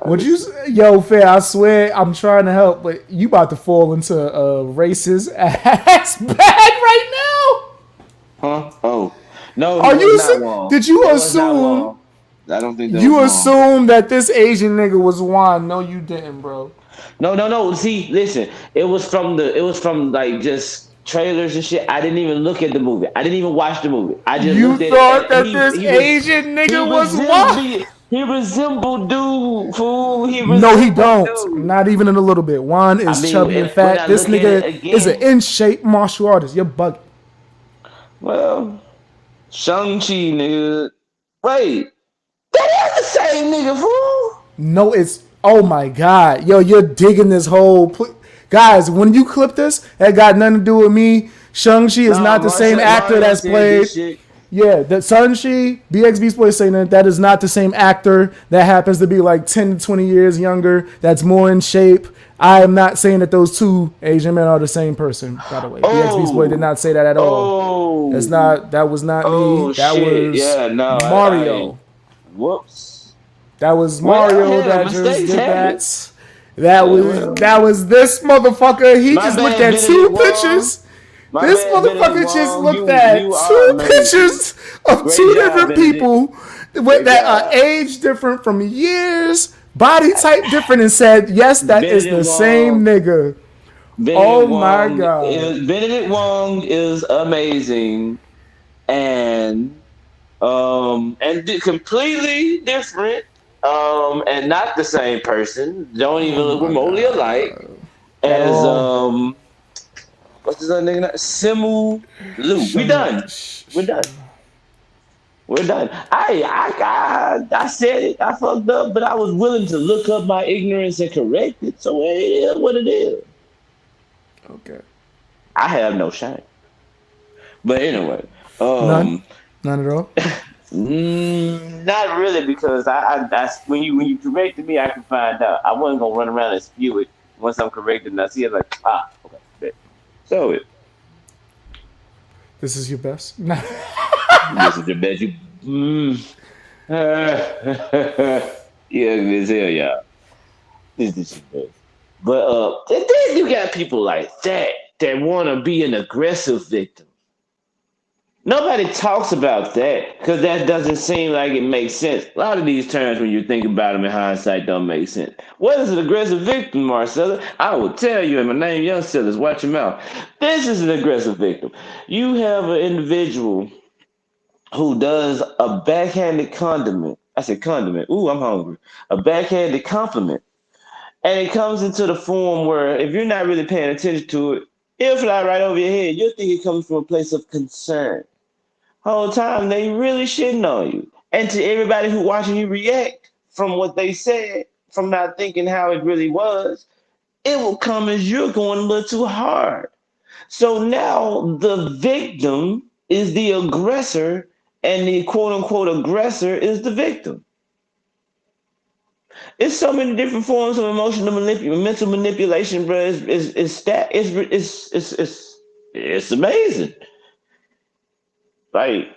Would you, Listen. yo, fair? I swear, I'm trying to help, but you about to fall into a racist ass bag right Huh? Oh. No, now. Are that was you? not Wong. Did you That was not assume? Wong. I don't think that was You Wong. assume that this Asian nigga was Juan? No, you didn't, bro. No, no, no. See, listen. It was from like just trailers and shit. I didn't even look at the movie. I didn't even watch the movie. I just You looked at it thought and that this Asian he nigga was resembled Juan? he resembled dude, fool. He No, he resembled don't. dude. Not even in a little bit. Juan I is mean, chubby and when fat. I This look at it nigga is an again, in shape martial artist. You're bugging. well, Shang-Chi, nigga. Wait, that is the same nigga, fool. No, it's oh my god, yo, you're digging this whole. Guys, when you clip this, that got nothing to do with me. Shang-Chi is No, not the same actor Mario that's said this played. shit. Yeah, that Shang-Chi, BXB Boy saying that is not the same actor that happens to be like 10 to 20 years younger, that's more in shape. I am not saying that those two Asian men are the same person, by the way. BX Beast Boy did Oh, not say that at all. oh, That was not me. oh That shit. was Yeah, no, I Mario. whoops. That was Well, Mario hell, that just mistakes did happen. that. That Well, was this motherfucker. He my just looked bad, at Benedict two Wong. pictures. My This bad, Benedict motherfucker just Wong. looked You at are two amazing. pictures of Great two job, different Benedict. people with Great that job. age different from years, body type different, and said, "Yes, that is Benedict the same Wong. nigga." Oh Benedict my Wong god. is Benedict Wong is amazing and completely different and not the same person. Don't even Oh look my remotely alike god. At as all. what's his other nigga? Simu Lu. We Shamu. done. We're done. We're done. I said it. I fucked up, but I was willing to look up my ignorance and correct it. So it is what it is. Okay. I have no shame. But anyway, None. um, None at all. not really because I when you corrected me, I can find out. I wasn't gonna run around and spew it once I'm corrected and I see it like okay, bet. So it This is your best. Nah. this is the best you. Yeah, this hell, yeah. This is your best. But then you got people like that want to be an aggressive victim. Nobody talks about that because that doesn't seem like it makes sense. A lot of these terms, when you think about them in hindsight, don't make sense. What is an aggressive victim, Marcella? I will tell you, and my name, Young Sellers, watch your mouth. This is an aggressive victim. You have an individual who does a backhanded condiment. I said condiment. Ooh, I'm hungry. A backhanded compliment. And it comes into the form where if you're not really paying attention to it, it'll fly right over your head. You'll think it comes from a place of concern whole time they really shitting on you. And to everybody who watching you react from what they said, from not thinking how it really was, it will come as you're going a little too hard. So now the victim is the aggressor, and the quote unquote aggressor is the victim. It's so many different forms of mental manipulation, bro. It's amazing. Like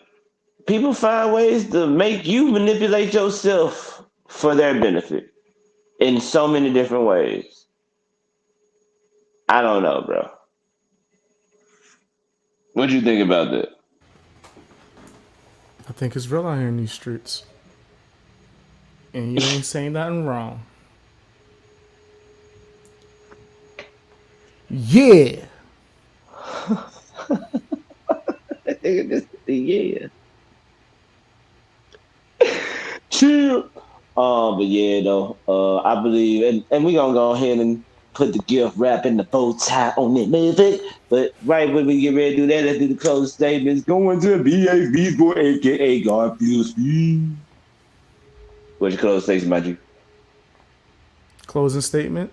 people find ways to make you manipulate yourself for their benefit in so many different ways. I don't know, bro. What do you think about that? I think it's real out here in these streets. And you ain't saying nothing wrong. Yeah. Yeah, chill. But yeah, though, I believe, and we gonna go ahead and put the gift wrap in the bow tie on it, maybe. But right when we get ready to do that, let's do the closing statements. Going to BAV boy, aka Garfield Speed. What's your closing statement, my G? Closing statement.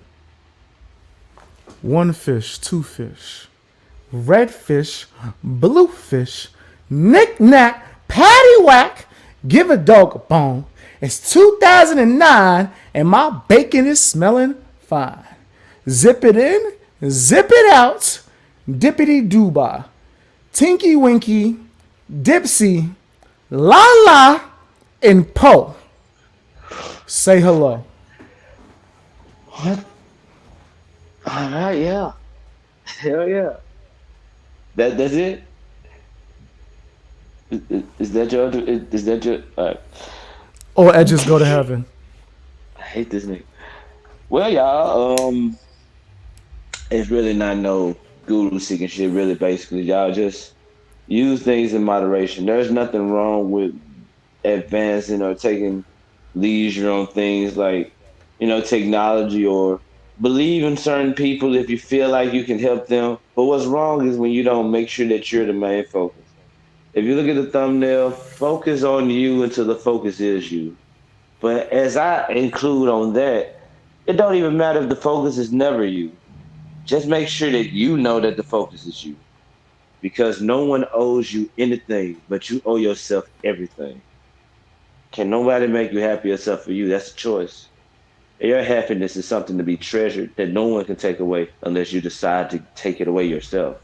One fish, two fish. Red fish, blue fish. Knick knack, patty whack. Give a dog a bone. It's 2009 and my bacon is smelling fine. Zip it in, zip it out. Dippity dooba. Tinky Winky, Dipsy, La La, and Poe. Say hello. What? All right, yeah. Hell yeah. That's it. Is that your? Is that your? All edges go to heaven. I hate this nigga. Well, y'all. It's really not no guru seeking shit. Really, basically, y'all just use things in moderation. There's nothing wrong with advancing or taking leisure on things like technology or believe in certain people if you feel like you can help them. But what's wrong is when you don't make sure that you're the main focus. If you look at the thumbnail, focus on you until the focus is you. But as I include on that, it don't even matter if the focus is never you. Just make sure that you know that the focus is you. Because no one owes you anything, but you owe yourself everything. Can nobody make you happy except for you? That's a choice. Your happiness is something to be treasured that no one can take away unless you decide to take it away yourself.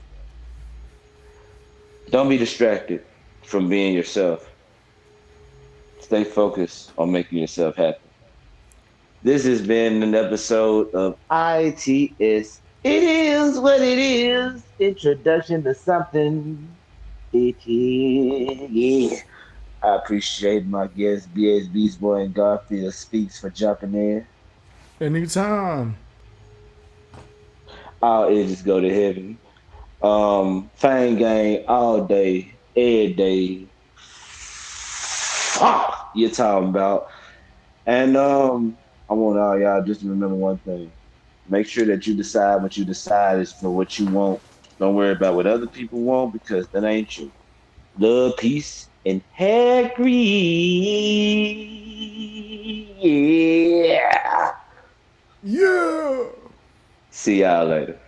Don't be distracted from being yourself. Stay focused on making yourself happy. This has been an episode of ITS. It is what it is. Introduction to something. It is. Yeah. I appreciate my guests, BS Beast Boy and Garfield Speaks for jumping in. Anytime. All ages go to heaven. Fang Gang all day, every day. Fuck you're talking about. And I want all y'all just to remember one thing. Make sure that you decide what you decide is for what you want. Don't worry about what other people want because that ain't you. Love, peace, and hair grease. Yeah. Yeah. See y'all later.